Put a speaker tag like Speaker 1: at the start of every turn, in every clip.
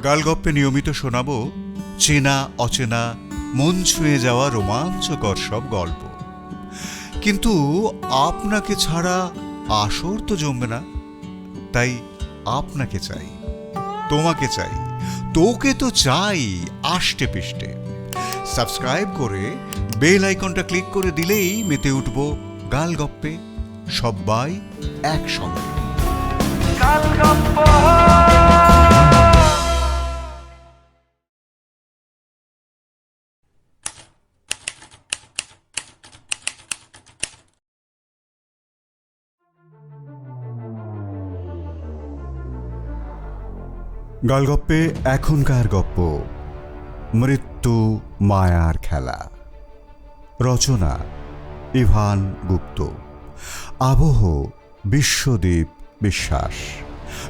Speaker 1: গালগপ্পে নিয়মিত শোনাবো চেনা অচেনা মন ছুঁয়ে যাওয়া রোমাঞ্চকর সব গল্প। কিন্তু আপনাকে ছাড়া আসর তো জমবে না, তাই আপনাকে চাই, তোমাকে চাই, তোকে তো চাই আষ্টে পিষ্টে। সাবস্ক্রাইব করে বেল আইকনটা ক্লিক করে দিলেই মেতে উঠবো গালগপ্পে, সবাই একসঙ্গে। গালগপ্পে এখনকার গপ্প মৃত্যু মায়ার খেলা। রচনা ইভান গুপ্ত, আবহ বিশ্বদীপ বিশ্বাস,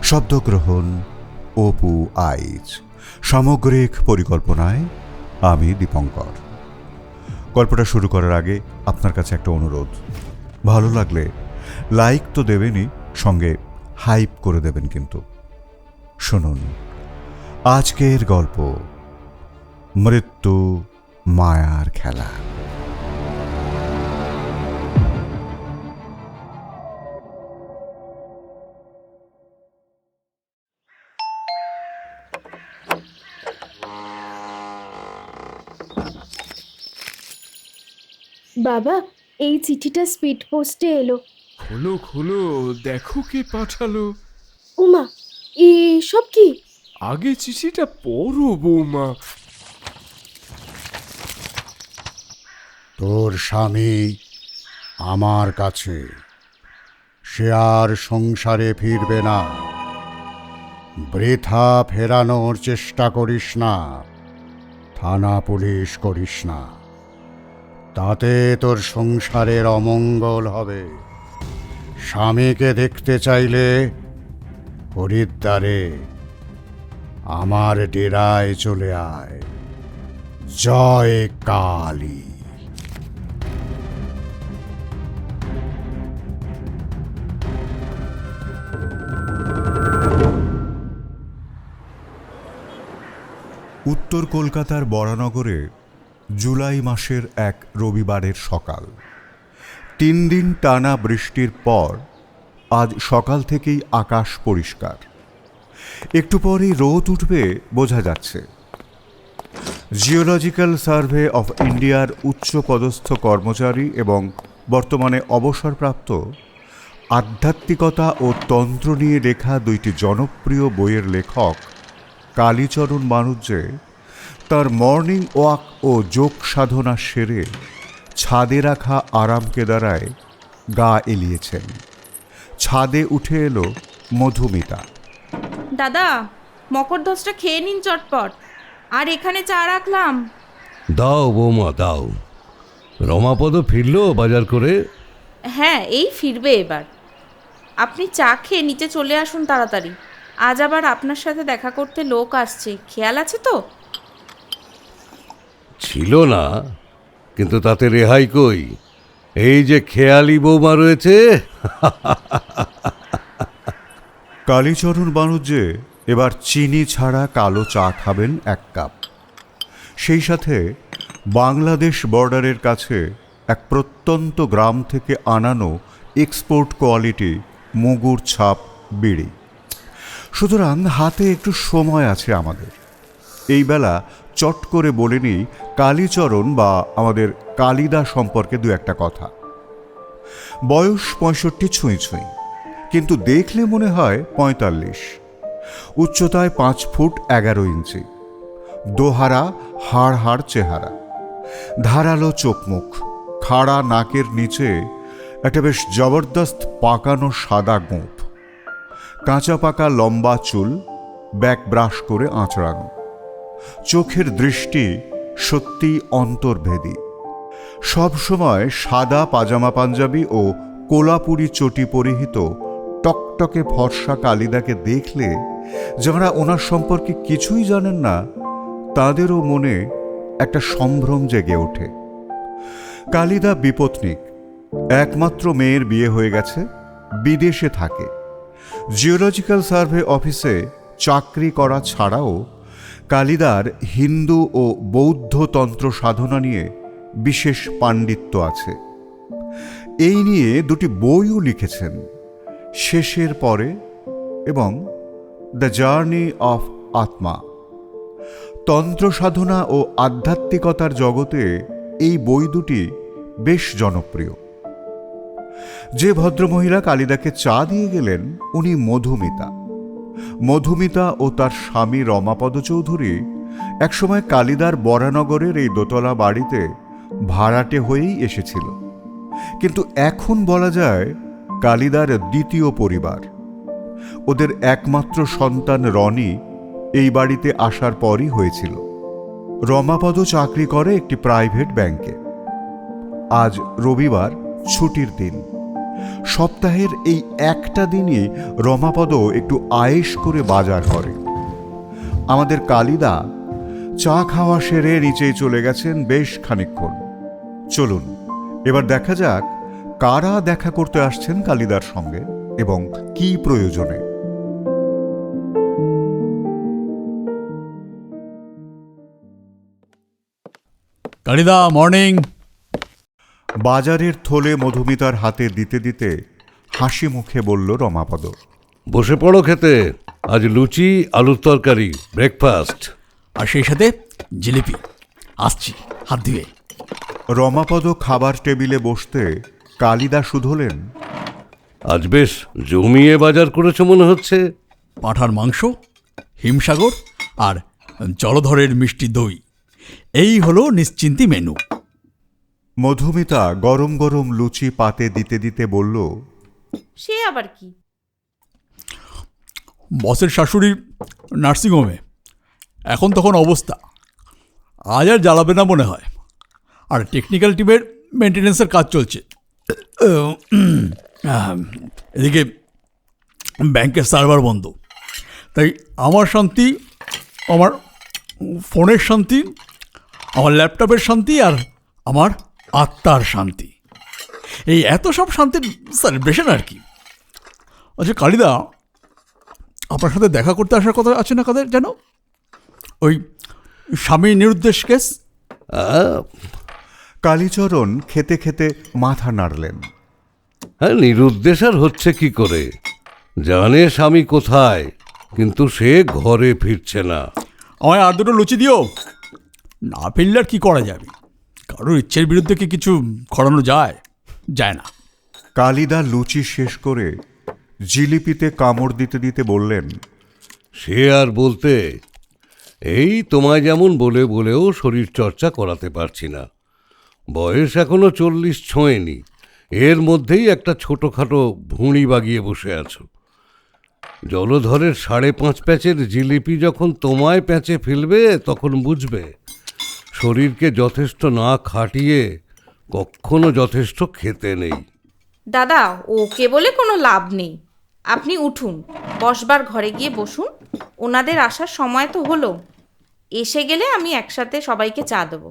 Speaker 1: শব্দগ্রহণ অপু আইচ, সামগ্রিক পরিকল্পনায় আমি দীপঙ্কর। গল্পটা শুরু করার আগে আপনার কাছে একটা অনুরোধ, ভালো লাগলে লাইক তো দেবেনই, সঙ্গে হাইপ করে দেবেন কিন্তু। শুনুন আজকের গল্প মৃত্যু মায়ার খেলা।
Speaker 2: বাবা, এই চিঠিটা স্পিড পোস্টে এলো।
Speaker 3: খোলো খোলো, দেখো কে পাঠালো।
Speaker 2: উমা, এসব কি?
Speaker 3: আগে চিঠিটা পড়ো বৌমা।
Speaker 4: তোর স্বামী আমার কাছে, সে আর সংসারে ফিরবে না। বৃথা ফেরানোর চেষ্টা করিস না, থানা পুলিশ করিস না, তাতে তোর সংসারের অমঙ্গল হবে। স্বামীকে দেখতে চাইলে হরিদ্বারে আমার ডেরায় চলে আয়। জয় কালী।
Speaker 1: উত্তর কলকাতার বরানগরে জুলাই মাসের এক রবিবারের সকাল। 3 দিন টানা বৃষ্টির পর আজ সকাল থেকেই আকাশ পরিষ্কার। একটু পরেই রোদ উঠবে বোঝা যাচ্ছে। জিওলজিক্যাল সার্ভে অফ ইন্ডিয়ার উচ্চপদস্থ কর্মচারী এবং বর্তমানে অবসরপ্রাপ্ত আধ্যাত্মিকতা ও তন্ত্র নিয়ে লেখা 2টি জনপ্রিয় বইয়ের লেখক কালীচরণ বানুজ্জে তার মর্নিং ওয়াক ও যোগ সাধনা সেরে ছাদে রাখা আরাম কেদারায় গা এলিয়েছেন। ছাদে উঠে এলো মধুমিতা।
Speaker 5: দাদা, মকরধ্বজটা খেয়ে নিন চটপট, আর এখানে চা রাখলাম।
Speaker 6: দাও বৌমা দাও। রমাপদ ফিরলো বাজার করে?
Speaker 5: হ্যাঁ, এই ফিরবে এবার। আপনি চা খেয়ে নিচে চলে আসুন তাড়াতাড়ি। আজ আবার আপনার সাথে দেখা করতে লোক আসছে, খেয়াল আছে তো?
Speaker 6: ছিল না, কিন্তু তাতে রেহাই কই। এই যে খেয়ালি বৌমা রয়েছে।
Speaker 1: কালীচরণ বানুজ্জে এবার চিনি ছাড়া কালো চা খাবেন 1 কাপ। সেই সাথে বাংলাদেশ বর্ডারের কাছে এক প্রত্যন্ত গ্রাম থেকে আনানো এক্সপোর্ট কোয়ালিটি মুগুর ছাপ বিড়ি। সুতরাং হাতে একটু সময় আছে আমাদের। এই বেলা চট করে বলে নিই কালীচরণ বা আমাদের কালিদা সম্পর্কে 2-1 কথা। বয়স 65 ছুঁই ছুঁই, কিন্তু দেখলে মনে হয় 45। উচ্চতায় 5 ফুট 11 ইঞ্চি, দোহারা হাড় হাড় চেহারা, ধারালো চোখ মুখ, খাড়া নাকের নিচে একটা বেশ জবরদস্ত পাকানো সাদা গোঁফ, কাঁচা পাকা লম্বা চুল ব্যাক ব্রাশ করে আঁচড়ানো, চোখের দৃষ্টি সত্যি অন্তর্ভেদী। সবসময় সাদা পাজামা পাঞ্জাবি ও কোলাপুরি চটি পরিহিত টকটকে ফর্সা কালিদাকে দেখলে যারা ওনার সম্পর্কে কিছুই জানেন না তাদেরও মনে একটা সম্ভ্রম জেগে ওঠে। কালিদা বিপত্নিক, একমাত্র মেয়ের বিয়ে হয়ে গেছে, বিদেশে থাকে। জিওলজিক্যাল সার্ভে অফিসে চাকরি করা ছাড়াও কালিদার হিন্দু ও বৌদ্ধ তন্ত্র সাধনা নিয়ে বিশেষ পাণ্ডিত্য আছে। এই নিয়ে দুটি বইও লিখেছেন, শেষের পরে এবং দ্য জার্নি অফ আত্মা। তন্ত্র সাধনা ও আধ্যাত্মিকতার জগতে এই বই দুটি বেশ জনপ্রিয়। যে ভদ্রমহিলা কালিদাকে চা দিয়ে গেলেন উনি মধুমিতা। মধুমিতা ও তার স্বামী রমাপদ চৌধুরী একসময় কালিদার বরানগরের এই দোতলা বাড়িতে ভাড়াটে হয়েই এসেছিল, কিন্তু এখন বলা যায় কালিদার দ্বিতীয় পরিবার। ওদের একমাত্র সন্তান রনি এই বাড়িতে আসার পরই হয়েছিল। রমাপদ চাকরি করে একটি প্রাইভেট ব্যাংকে। আজ রবিবার, ছুটির দিন। সপ্তাহের এই একটা দিনই রমাপদ একটু আয়েশ করে বাজার করে। আমাদের কালিদা চা খাওয়া সেরে নিচেই চলে গেছেন বেশ খানিকক্ষণ। চলুন এবার দেখা যাক কারা দেখা করতে আসছেন কালিদার সঙ্গে এবং কি প্রয়োজনে।
Speaker 7: কালিদা, মর্নিং।
Speaker 1: বাজারের থলে মধুমিতার হাতে দিতে দিতে হাসি মুখে বলল রমাপদ।
Speaker 6: বসে পড়ো খেতে, আজ লুচি আলুর তরকারি ব্রেকফাস্ট।
Speaker 7: আর সেই সাথে জিলিপি। আসছি, হাত ধুয়ে।
Speaker 1: রমাপদ খাবার টেবিলে বসতে কালিদা শুধলেন,
Speaker 6: আজ বেশ জমিয়ে বাজার করেছো মনে হচ্ছে।
Speaker 7: পাঁঠার মাংস, হিমসাগর আর জলধরের মিষ্টি দই, এই হলো নিশ্চিন্তি মেনু।
Speaker 1: মধুমিতা গরম গরম লুচি পাতে দিতে দিতে বলল,
Speaker 5: সে আবার কি?
Speaker 7: বসের শাশুড়ি নার্সিংহোমে, এখন তখন অবস্থা, আজ আর জ্বালাবে না মনে হয়। আর টেকনিক্যাল টিমের মেনটেন্যান্সের কাজ চলছে। এদিকে ব্যাংকের সার্ভার বন্ধ, তাই আমার শান্তি, আমার ফোনের শান্তি, আমার ল্যাপটপের শান্তি আর আমার আত্মার শান্তি, এই এত সব শান্তির সেলিব্রেশন আর কি। আচ্ছা কালিদা, আপনার সাথে দেখা করতে আসার কথা আছে না কাদের যেন? ওই স্বামী নিরুদ্দেশ কেস।
Speaker 1: কালীচরণ খেতে খেতে মাথা নাড়লেন।
Speaker 6: হ্যাঁ, নিরুদ্দেশ আর হচ্ছে কি করে? জানে স্বামী কোথায়, কিন্তু সে ঘরে ফিরছে না।
Speaker 7: আমায় আর দুটো লুচি দিও। না ফিরলে আর কি করা যাবে? কারোর ইচ্ছের বিরুদ্ধে কি কিছু করানো যায়? যায় না।
Speaker 1: কালিদা লুচি শেষ করে জিলিপিতে কামড় দিতে দিতে বললেন,
Speaker 6: সে আর বলতে, এই তোমায় যেমন বলে বলেও শরীর চর্চা করাতে পারছি না। বয়স এখনো 40 ছোঁয়নি, এর মধ্যেই একটা ছোটোখাটো ভুঁড়ি বাগিয়ে বসে আছো। জলধরের 5.5 প্যাচের জিলিপি যখন তোমায় প্যাঁচে ফেলবে তখন বুঝবে শরীরকে যথেষ্ট না খাটিয়ে কখনো যথেষ্ট খেতে নেই।
Speaker 5: দাদা, ওকে বলে কোনো লাভ নেই। আপনি উঠুন, বসবার ঘরে গিয়ে বসুন। ওনাদের আসার সময় তো হলো, এসে গেলে আমি একসাথে সবাইকে চা দেবো।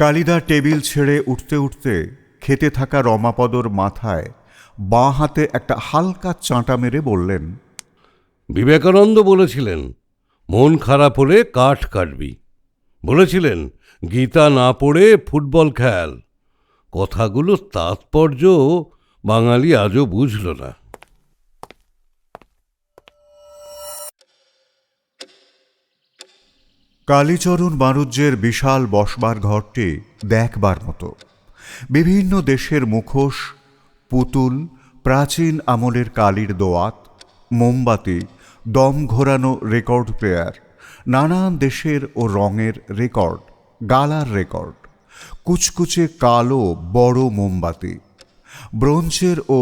Speaker 1: কালিদা টেবিল ছেড়ে উঠতে উঠতে খেতে থাকা রমাপদর মাথায় বাঁ হাতে একটা হালকা চাঁটা মেরে বললেন,
Speaker 6: বিবেকানন্দ বলেছিলেন, মন খারাপ হলে কাঠ কাটবি। বলেছিলেন, গীতা না পড়ে ফুটবল খেল। কথাগুলোর তাৎপর্য বাঙালি আজও বুঝল না।
Speaker 1: কালীচরণ বাণুজ্যের বিশাল বসবার ঘরটি দেখবার মতো। বিভিন্ন দেশের মুখোশ, পুতুল, প্রাচীন আমলের কালির দোয়াত, মোমবাতি, দম ঘোরানো রেকর্ড প্লেয়ার, নানান দেশের ও রঙের রেকর্ড, গালার রেকর্ড, কুচকুচে কালো বড় মোমবাতি, ব্রোঞ্জের ও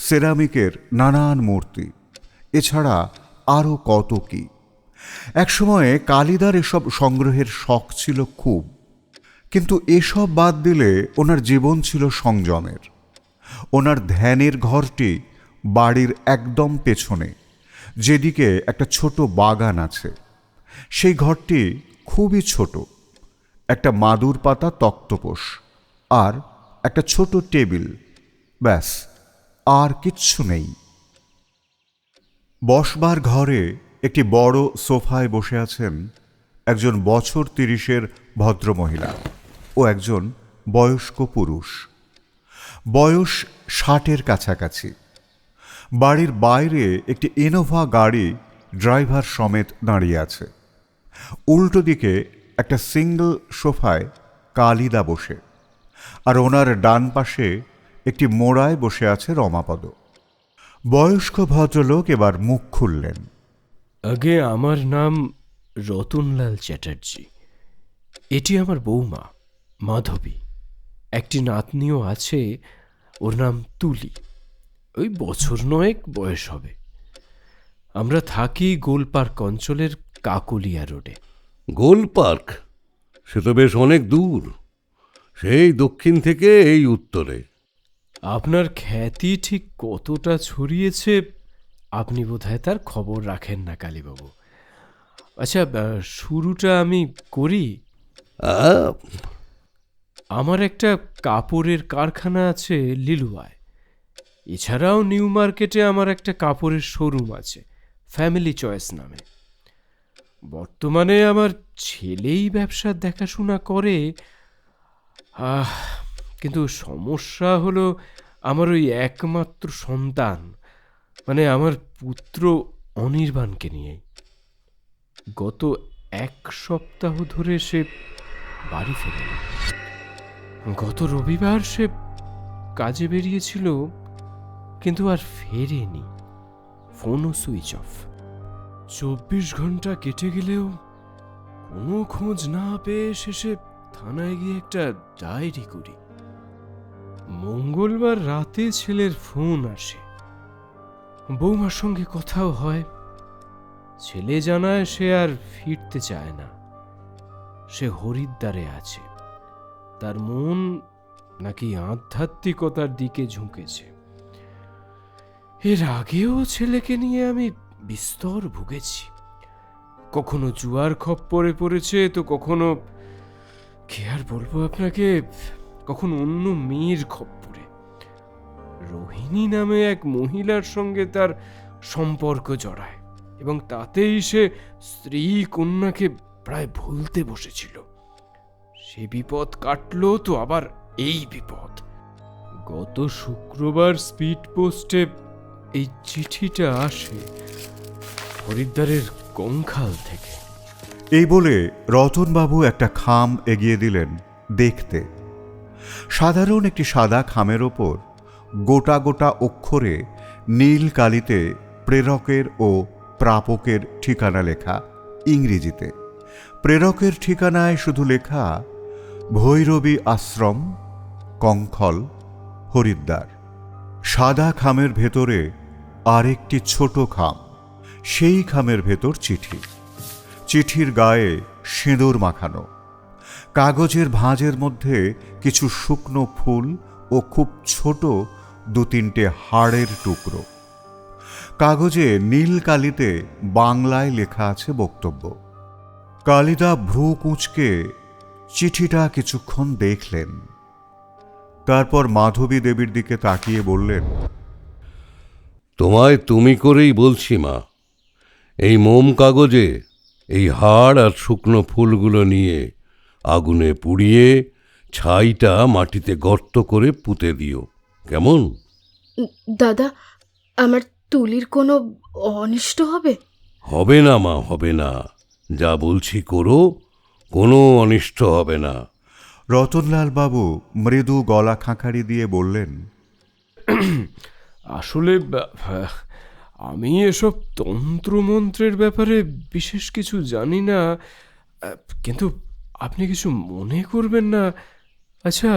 Speaker 1: সেরামিকের নানান মূর্তি, এছাড়া আরও কত কি। একসময়ে কালিদার এসব সংগ্রহের শখ ছিল খুব, কিন্তু এসব বাদ দিলে ওনার জীবন ছিল সংযমের। ওনার ধ্যানের ঘরটি বাড়ির একদম পেছনে, যেদিকে একটা ছোট বাগান আছে। সেই ঘরটি খুবই ছোট, একটা মাদুর পাতা তক্তপোষ আর একটা ছোট টেবিল, ব্যাস আর কিচ্ছু নেই। বসবার ঘরে একটি বড় সোফায় বসে আছেন একজন বছর 30-এর ভদ্রমহিলা ও একজন বয়স্ক পুরুষ। বয়স 60-এর কাছাকাছি। বাড়ির বাইরে একটি ইনোভা গাড়ি ড্রাইভার সমেত দাঁড়িয়ে আছে। উল্টো দিকে একটা সিঙ্গল সোফায় কালিদা বসে, আর ওনার ডান পাশে একটি মোড়ায় বসে আছে রমাপদ। বয়স্ক ভদ্রলোক এবার মুখ খুললেন।
Speaker 3: আগে আমার নাম রতনলাল চ্যাটার্জি। এটি আমার বৌমা মাধবী। একটি নাতনিও আছে, ওর নাম তুলি। ওই বছর 9 বয়স হবে। আমরা থাকি গোলপার্ক অঞ্চলের কাকলিয়া রোডে।
Speaker 6: গোল পার্ক? সে তো বেশ অনেক দূর, সেই দক্ষিণ থেকে এই উত্তরে।
Speaker 3: আপনার খ্যাতি ঠিক কতটা ছড়িয়েছে আপনি বোধহয় তার খবর রাখেন না কালীবাবু। আচ্ছা, শুরুটা আমি করি।
Speaker 6: আহ,
Speaker 3: আমার একটা কাপড়ের কারখানা আছে লিলুয়ায়। এছাড়াও নিউ মার্কেটে আমার একটা কাপড়ের শোরুম আছে ফ্যামিলি চয়েস নামে। বর্তমানে আমার ছেলেই ব্যবসার দেখাশোনা করে। কিন্তু সমস্যা হলো আমার ওই একমাত্র সন্তান, মানে আমার পুত্র অনির্বাণকে নিয়ে। গত 1 সপ্তাহ ধরে সে বাড়ি ফেরেনি। গত রবিবার সে কাজে বেরিয়েছিল, কিন্তু আর ফেরেনি। ফোনও সুইচ অফ। 24 ঘন্টা কেটে গেলেও কোনো খোঁজ না পেয়ে শেষে থানায় গিয়ে একটা ডায়েরি করি। মঙ্গলবার রাতে ছেলের ফোন আসে, বৌমার সঙ্গে কথাও হয়। ছেলে জানায় সে আর ফিরতে চায় না, সে হরিদ্বারে আছে। তার মন নাকি আধ্যাত্মিকতার দিকে ঝুঁকেছে। এর আগেও ছেলেকে নিয়ে আমি বিস্তর ভুগেছি। কখনো জুয়ার খপ্পরে পড়েছে, তো কখনো, কি আর বলবো আপনাকে, কখনো অন্য মেয়ের খপ্পরে। রোহিণী নামে এক মহিলার সঙ্গে তার সম্পর্ক জড়ায়, এবং তাতেই সে স্ত্রী কন্যাকে প্রায় ভুলতে বসেছিল। সে বিপদ কাটলো তো আবার এই বিপদ। গত শুক্রবার স্পিড পোস্টে এই চিঠিটা আসে হরিদ্বারের কঙ্খাল থেকে।
Speaker 1: এই বলে রতনবাবু একটা খাম এগিয়ে দিলেন দেখতে। সাধারণ একটি সাদা খামের ওপর গোটা গোটা অক্ষরে নীল কালিতে প্রেরকের ও প্রাপকের ঠিকানা লেখা ইংরেজিতে। প্রেরকের ঠিকানায় শুধু লেখা ভৈরবী আশ্রম, কঙ্খল, হরিদ্বার। সাদা খামের ভেতরে আরেকটি ছোট খাম, সেই খামের ভেতর চিঠি। চিঠির গায়ে সিঁদুর মাখানো। কাগজের ভাঁজের মধ্যে কিছু শুকনো ফুল ও খুব ছোট 2-3টে হাড়ের টুকরো। কাগজে নীল কালিতে বাংলায় লেখা আছে বক্তব্য। কালিদা ভ্রু কুঁচকে চিঠিটা কিছুক্ষণ দেখলেন, তারপর মাধবী দেবীর দিকে তাকিয়ে বললেন,
Speaker 6: তোমায় তুমি করেই বলছি মা। এই মোম কাগজে এই হাড় আর শুকনো ফুলগুলো নিয়ে আগুনে পুড়িয়ে ছাইটা মাটিতে গর্ত করে পুঁতে দিও, কেমন?
Speaker 2: দাদা, আমার তুলির কোনো অনিষ্ট হবে?
Speaker 6: হবে না মা, হবে না। যা বলছি করো, কোনো অনিষ্ট হবে না।
Speaker 1: রতনলাল বাবু মৃদু গলা খাঁখারি দিয়ে বললেন,
Speaker 3: আসলে আমি এসব তন্ত্রমন্ত্রের ব্যাপারে বিশেষ কিছু জানি না, কিন্তু আপনি কিছু মনে করবেন না। আচ্ছা,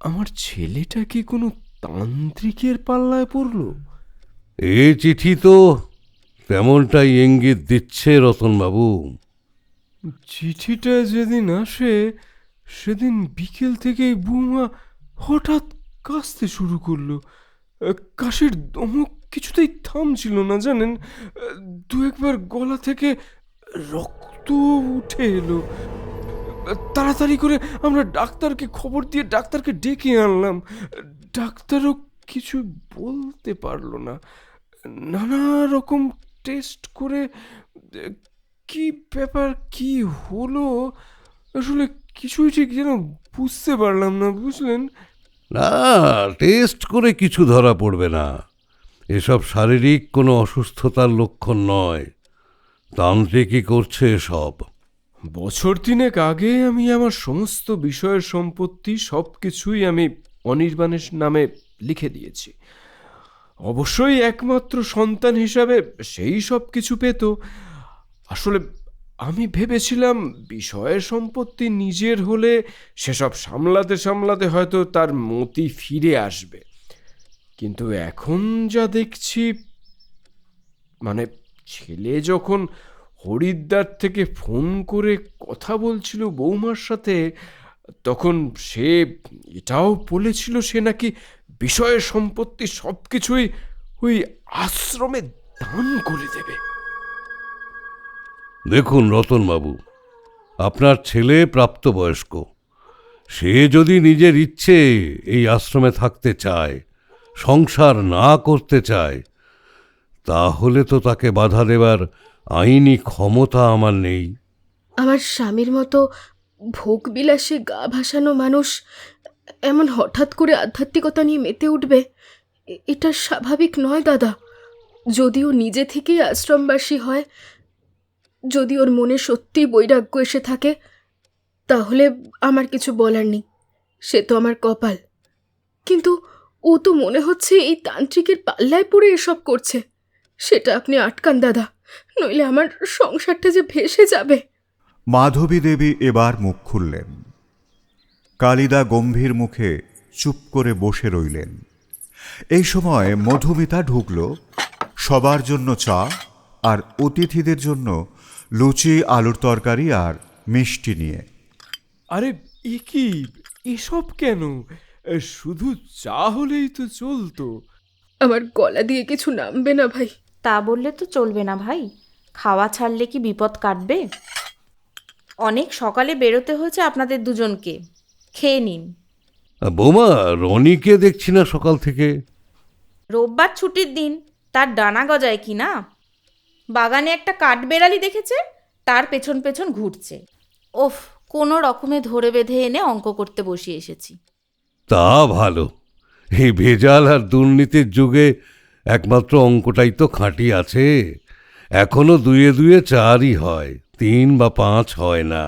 Speaker 3: আমার ছেলেটা কি কোনো তান্ত্রিকের পাল্লায় পড়লো?
Speaker 6: এ চিঠি তো তেমনটাই ইঙ্গিত দিচ্ছে রতনবাবু।
Speaker 3: চিঠিটা যেদিন আসে সেদিন বিকেল থেকেই বৌমা হঠাৎ কাশতে শুরু করলো। কাশির দমক কিছুতেই থামছিল না, জানেন। 2-1বার গলা থেকে রক্ত উঠে এলো। তাড়াতাড়ি করে আমরা ডাক্তারকে খবর দিয়ে ডাক্তারকে ডেকে আনলাম। ডাক্তারও কিছু বলতে পারলো না। নানা রকম টেস্ট করে কি ব্যাপার, কি হলো আসলে কিছুই ঠিক যেন বুঝতে পারলাম না, বুঝলেন?
Speaker 6: না, টেস্ট করে কিছু ধরা পড়বে না। এসব শারীরিক কোনো অসুস্থতার লক্ষণ নয়। তান্ত্রিকই করছে সব।
Speaker 3: বছর তিনেক আগে আমি আমার সমস্ত বিষয়ের সম্পত্তি সব কিছুই আমি অনির্বাণের নামে লিখে দিয়েছি। অবশ্যই একমাত্র সন্তান হিসাবে সেই সব কিছু পেত। আসলে আমি ভেবেছিলাম বিষয়ের সম্পত্তি নিজের হলে সেসব সামলাতে সামলাতে হয়তো তার মতি ফিরে আসবে, কিন্তু এখন যা দেখছি, মানে ছেলে যখন হরিদ্বার থেকে ফোন করে কথা বলছিল বৌমার সাথে, তখন সে এটাও বলেছিল সে নাকি বিষয়ের সম্পত্তি সব কিছুই ওই আশ্রমে দান করে দেবে।
Speaker 6: দেখুন রতনবাবু, আপনার ছেলে প্রাপ্তবয়স্ক। সে যদি নিজের ইচ্ছে এই আশ্রমে থাকতে চায়, সংসার না করতে চায়, তাহলে তো তাকে বাধা দেবার আইনি ক্ষমতা আমার নেই।
Speaker 2: আমার স্বামীর মতো ভোগবিলাসে গা ভাসানো মানুষ এমন হঠাৎ করে আধ্যাত্মিকতা নিয়ে মেতে উঠবে, এটা স্বাভাবিক নয় দাদা। যদিও নিজে থেকেই আশ্রমবাসী হয়, যদি ওর মনে সত্যিই বৈরাগ্য এসে থাকে, তাহলে আমার কিছু বলার নেই, সে তো আমার কপাল। কিন্তু ও তো মনে হচ্ছে এই তান্ত্রিকের পাল্লায় পড়ে এসব করছে। সেটা আপনি আটকান দাদা, নইলে আমার সংসারটা যে ভেসে যাবে।
Speaker 1: মাধবী দেবী এবার মুখ খুললেন। কালিদা গম্ভীর মুখে চুপ করে বসে রইলেন। এই সময় মধুমিতা ঢুকল, সবার জন্য চা আর অতিথিদের জন্য লুচি, আলুর তরকারি আর মিষ্টি নিয়ে।
Speaker 3: আরে এ কি, এসব কেন? শুধু চা হলেই তো চলতো।
Speaker 2: আমার গলা দিয়ে কিছু নামবে না ভাই।
Speaker 5: তা বললে তো চলবে না ভাই, খাওয়া ছাড়লে কি বিপদ কাটবে? অনেক সকালে বেরোতে হয়েছে আপনাদের দুজনকে, খেয়ে নিন।
Speaker 6: বৌমা, রনিকে দেখছি না সকাল থেকে।
Speaker 5: রোববার ছুটির দিন, তার ডানা গজায় কি না। বাগানে একটা কাঠবেড়ালি দেখেছে, তার পেছন পেছন ঘুরছে। ওফ, কোনো রকমে ধরে বেঁধে এনে অঙ্ক করতে বসিয়ে এসেছি।
Speaker 6: তা ভালো, এই ভেজাল আর দুর্নীতির যুগে একমাত্র অঙ্কটাই তো খাঁটি আছে। এখনো দুয়ে দুয়ে চারই হয়, 3 বা 5 হয় না।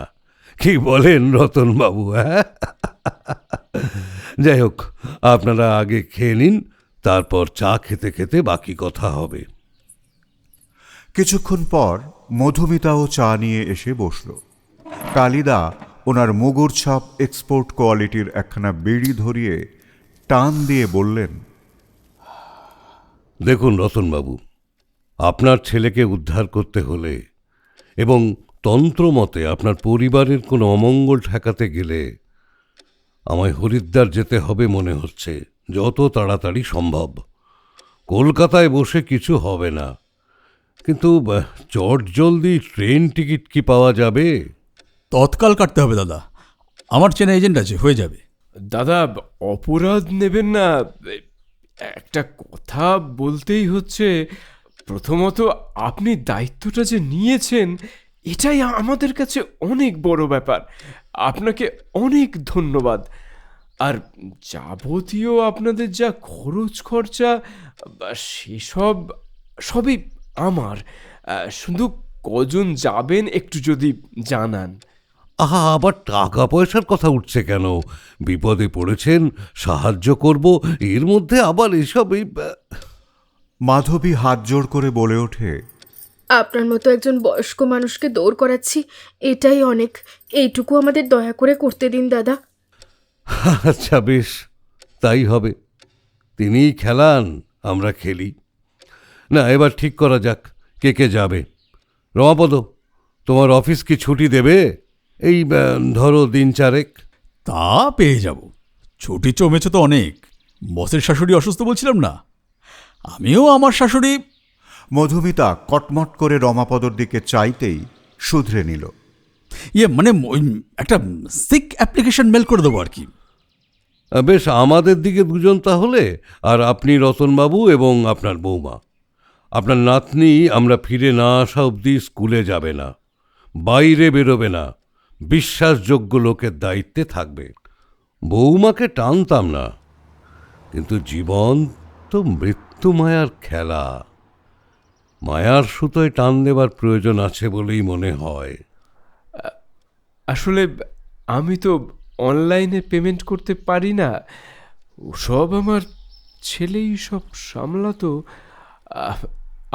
Speaker 6: কি বলেন রতনবাবু? হ্যাঁ, যাই হোক, আপনারা আগে খেয়ে নিন, তারপর চা খেতে খেতে বাকি কথা হবে।
Speaker 1: কিছুক্ষণ পর মধুমিতাও চা নিয়ে এসে বসল। কালিদা ওনার মুগুর ছাপ এক্সপোর্ট কোয়ালিটির একখানা বিড়ি ধরিয়ে টান দিয়ে বললেন,
Speaker 6: দেখুন রতনবাবু, আপনার ছেলেকে উদ্ধার করতে হলে এবং তন্ত্রমতে আপনার পরিবারের কোনো অমঙ্গল ঠেকাতে গেলে আমায় হরিদ্বার যেতে হবে মনে হচ্ছে, যত তাড়াতাড়ি সম্ভব। কলকাতায় বসে কিছু হবে না, কিন্তু চট জলদি ট্রেন টিকিট কি পাওয়া যাবে?
Speaker 7: তৎকাল কাটতে হবে দাদা, আমার চেনা এজেন্ট আছে, হয়ে যাবে।
Speaker 3: দাদা, অপরাধ নেবেন না, একটা কথা বলতেই হচ্ছে। প্রথমত, আপনি দায়িত্বটা যে নিয়েছেন, এটাই আমাদের কাছে অনেক বড় ব্যাপার। আপনাকে অনেক ধন্যবাদ। আর যাবতীয় আপনাদের যা খরচ খরচা, সেসব সবই আমার। শুধু কজন যাবেন একটু যদি জানান।
Speaker 6: আহা, আবার টাকা পয়সার কথা উঠছে কেন? বিপদে পড়েছেন, সাহায্য করব, এর মধ্যে আবার এসব
Speaker 1: মাধবী হাত জোড় করে বলে ওঠে,
Speaker 2: আপনার মতো একজন বয়স্ক মানুষকে দৌড় করাচ্ছি, এটাই অনেক। এইটুকু আমাদের দয়া করে করতে দিন দাদা।
Speaker 6: আচ্ছা বেশ, তাই হবে। তিনিই খেলান, আমরা খেলি না। এবার ঠিক করা যাক কে কে যাবে। রমাপদ, তোমার অফিস কি ছুটি দেবে? এই ধরো 3-4
Speaker 7: তা পেয়ে যাব, ছুটি জমেছে তো অনেক। বসের শাশুড়ি অসুস্থ বলছিলাম না, আমিও আমার শাশুড়ি।
Speaker 1: মধুমিতা কটমট করে রমাপদর দিকে চাইতেই শুধরে নিল।
Speaker 7: মানে ওই একটা সিক অ্যাপ্লিকেশন মেল করে দেবো আর কি।
Speaker 6: বেশ, আমাদের দিকে 2 জন তাহলে, আর আপনি রতনবাবু এবং আপনার বৌমা। আপনার নাতনি আমরা ফিরে না আসা অবধি স্কুলে যাবে না। বাইরে বেরোবে না, বিশ্বাসযোগ্য লোকের দায়িত্বে থাকবে। বৌমাকে টানতাম না, কিন্তু জীবন তো মৃত্যু মায়ার খেলা। মায়ার সুতোয় টান দেবার প্রয়োজন আছে বলেই মনে হয়।
Speaker 3: আসলে আমি তো অনলাইনে পেমেন্ট করতে পারি না, সব আমার ছেলেই সব সামলাতো।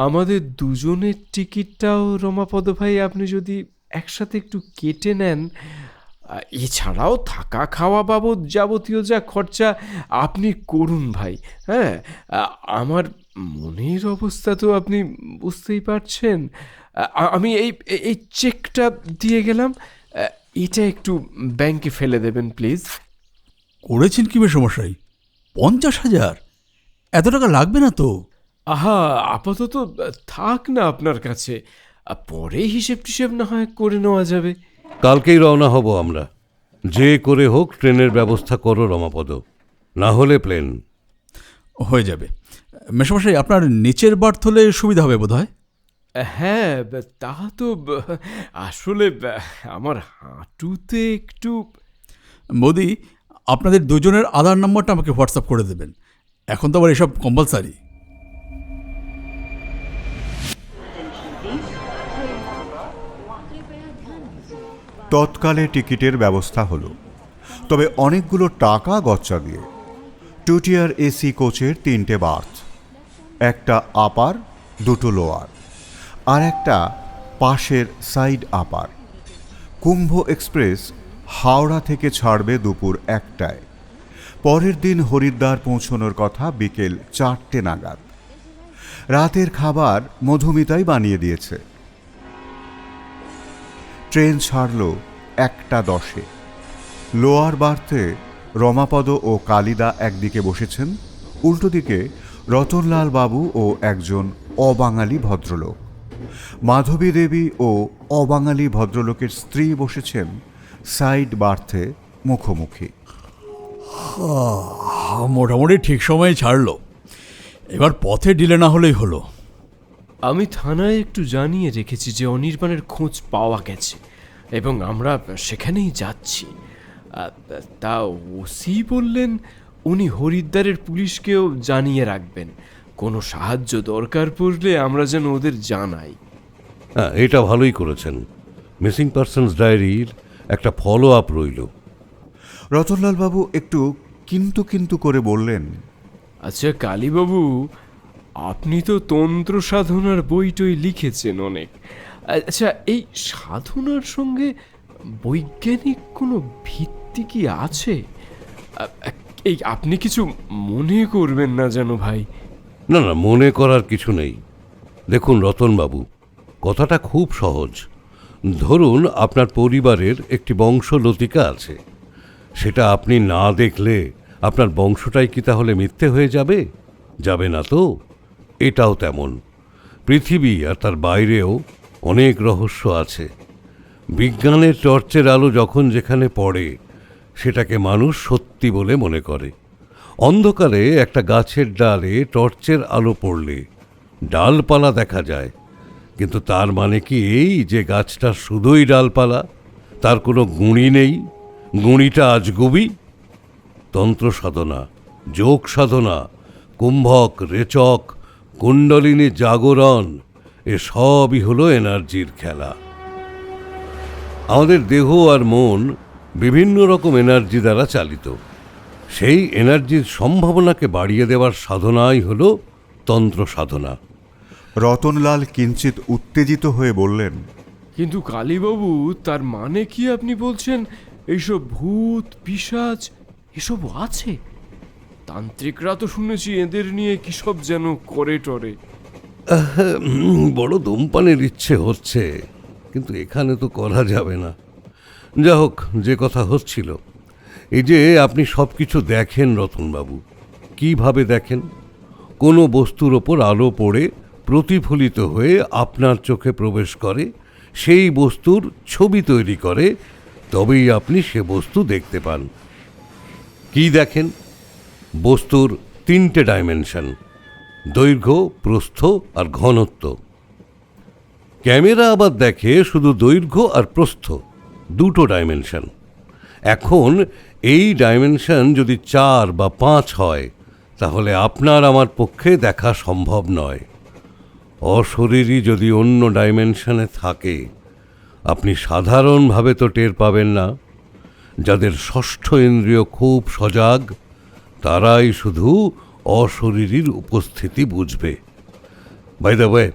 Speaker 3: আমাদের দুজনের টিকিটটাও রমাপদ ভাই আপনি যদি একসাথে একটু কেটে নেন, এছাড়াও থাকা খাওয়া বাবদ যাবতীয় যা খরচা আপনি করুন ভাই। হ্যাঁ, আমার মনের অবস্থা তো আপনি বুঝতেই পারছেন। আমি এই এই চেকটা দিয়ে গেলাম, এটা একটু ব্যাংকে ফেলে দেবেন প্লিজ।
Speaker 7: করেছেন কি সমস্যাই? 50,000? এত টাকা লাগবে না তো।
Speaker 3: আহা, আপাতত থাক না আপনার কাছে, পরে হিসেব টিসেব না হয় করে নেওয়া যাবে।
Speaker 6: কালকেই রওনা হব আমরা। যে করে হোক ট্রেনের ব্যবস্থা করো রমাপদ, না হলে প্লেন।
Speaker 7: হয়ে যাবে মেশমশাই, আপনার নিচের বার্থ হলে সুবিধা হবে বোধ হয়।
Speaker 3: হ্যাঁ, তা তো আসলে আমার হাঁটুতে একটু।
Speaker 7: মোদি, আপনাদের দুজনের আধার নম্বরটা আমাকে হোয়াটসঅ্যাপ করে দেবেন, এখন তো আবার এসব কম্পালসারি।
Speaker 1: তৎকালে টিকিটের ব্যবস্থা হলো, তবে অনেকগুলো টাকা গচ্চা দিয়ে। 2 টিয়ার এসি কোচের 3টে বার্থ, একটা আপার, 2টো লোয়ার, আর একটা পাশের সাইড আপার। কুম্ভ এক্সপ্রেস হাওড়া থেকে ছাড়বে দুপুর 1টায়। পরের দিন হরিদ্বার পৌঁছনোর কথা বিকেল 4টে নাগাদ। রাতের খাবার মধুমিতাই বানিয়ে দিয়েছে। ট্রেন ছাড়ল 1টা 10-এ। লোয়ার বার্থে রমাপদ ও কালিদা একদিকে বসেছেন, উল্টো দিকে রতনলাল বাবু ও একজন অবাঙালি ভদ্রলোক। মাধবী দেবী ও অবাঙালি ভদ্রলোকের স্ত্রী বসেছেন সাইড বার্থে মুখোমুখি।
Speaker 7: মোটামুটি ঠিক সময়ে ছাড়লো, এবার পথে ডিলে না হলেই হলো।
Speaker 3: আমি থানায় একটু জানিয়ে রেখেছি যে অনির্বাণের খোঁজ পাওয়া গেছে এবং আমরা সেখানেই যাচ্ছি। তা ওসি বললেন উনি হরিদ্বারের পুলিশকেও জানিয়ে রাখবেন, কোনো সাহায্য দরকার পড়লে আমরা যেন ওদের জানাই।
Speaker 6: হ্যাঁ, এটা ভালোই করেছেন। মিসিং পারসনস ডায়েরির একটা ফলো আপ রইল।
Speaker 1: রতনলাল বাবু একটু কিন্তু কিন্তু করে বললেন,
Speaker 3: আচ্ছা কালীবাবু, আপনি তো তন্ত্র সাধনার বইটই লিখেছেন অনেক। আচ্ছা, এই সাধনার সঙ্গে বৈজ্ঞানিক কোনো ভিত্তি কি আছে? এই আপনি কিছু মনে করবেন না যেন ভাই।
Speaker 6: না না, মনে করার কিছু নেই। দেখুন রতনবাবু, কথাটা খুব সহজ। ধরুন আপনার পরিবারের একটি বংশলতিকা আছে, সেটা আপনি না দেখলে আপনার বংশটাই কি তাহলে মিথ্যে হয়ে যাবে? যাবে না তো। এটাও তেমন। পৃথিবী আর তার বাইরেও অনেক রহস্য আছে। বিজ্ঞানের টর্চের আলো যখন যেখানে পড়ে, সেটাকে মানুষ সত্যি বলে মনে করে। অন্ধকারে একটা গাছের ডালে টর্চের আলো পড়লে ডালপালা দেখা যায়, কিন্তু তার মানে কি এই যে গাছটা শুধুই ডালপালা, তার কোনো গুণই নেই, গুণিটা আজগুবি? তন্ত্র সাধনা, যোগ সাধনা, কুম্ভক, রেচক, কুণ্ডলিনী জাগরণ, এসবই হলো এনার্জির খেলা। আমাদের দেহ আর মন বিভিন্ন রকম এনার্জি দ্বারা চালিত। সেই এনার্জির সম্ভাবনাকে বাড়িয়ে দেওয়ার সাধনাই হলো তন্ত্র সাধনা।
Speaker 1: রতনলাল কিঞ্চিত উত্তেজিত হয়ে বললেন,
Speaker 3: কিন্তু কালীবাবু, তার মানে কি আপনি বলছেন এইসব ভূত পিশাচ এসব আছে? তান্ত্রিকরা তো শুনেছি এদের নিয়ে কি সব যেন করে টরে।
Speaker 6: বড় ধূমপানের ইচ্ছে হচ্ছে, কিন্তু এখানে তো করা যাবে না। যা হোক, যে কথা হচ্ছিল, এই যে আপনি সব কিছু দেখেন রতনবাবু, কিভাবে দেখেন? কোনো বস্তুর ওপর আলো পড়ে প্রতিফলিত হয়ে আপনার চোখে প্রবেশ করে, সেই বস্তুর ছবি তৈরি করে, তবেই আপনি সে বস্তু দেখতে পান। কি দেখেন? বস্তুর 3টে ডাইমেনশন, দৈর্ঘ্য, প্রস্থ আর ঘনত্ব। ক্যামেরা আবার দেখে শুধু দৈর্ঘ্য আর প্রস্থ, দুটো ডাইমেনশন। এখন এই ডাইমেনশন যদি 4 বা 5 হয়, তাহলে আপনার আমার পক্ষে দেখা সম্ভব নয়। অশরীরী যদি অন্য ডাইমেনশনে থাকে, আপনি সাধারণভাবে তো টের পাবেন না। যাদের ষষ্ঠ ইন্দ্রিয় খুব সজাগ, তারাই শুধু অশরীরীর উপস্থিতি বুঝবে। বাই দ্য ওয়ে,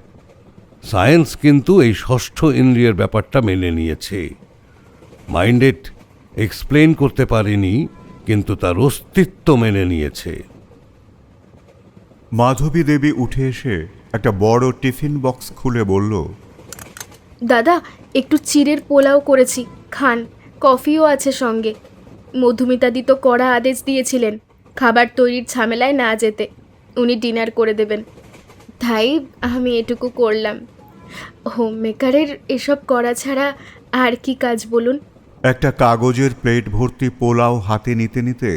Speaker 6: সায়েন্স কিন্তু এই ষষ্ঠ ইন্দ্রিয়ের ব্যাপারটা মেনে নিয়েছে। মাইন্ডেড এক্সপ্লেন করতে পারেনি, কিন্তু তার অস্তিত্ব মেনে নিয়েছে।
Speaker 1: মাধবী দেবী উঠে এসে একটা বড় টিফিন বক্স খুলে বলল,
Speaker 2: দাদা, একটু চিড়ের পোলাও করেছি, খান। কফিও আছে সঙ্গে। মধুমিতাদি তো কড়া আদেশ দিয়েছিলেন খাবার তৈরির ঝামেলায় না যেতে, উনি ডিনার করে দেবেন। তাই আমি এটুকু করলাম। হোম মেকারের এসব করা ছাড়া আর কি কাজ বলুন?
Speaker 1: একটা কাগজের প্লেট ভর্তি পোলাও হাতে নিতে নিতে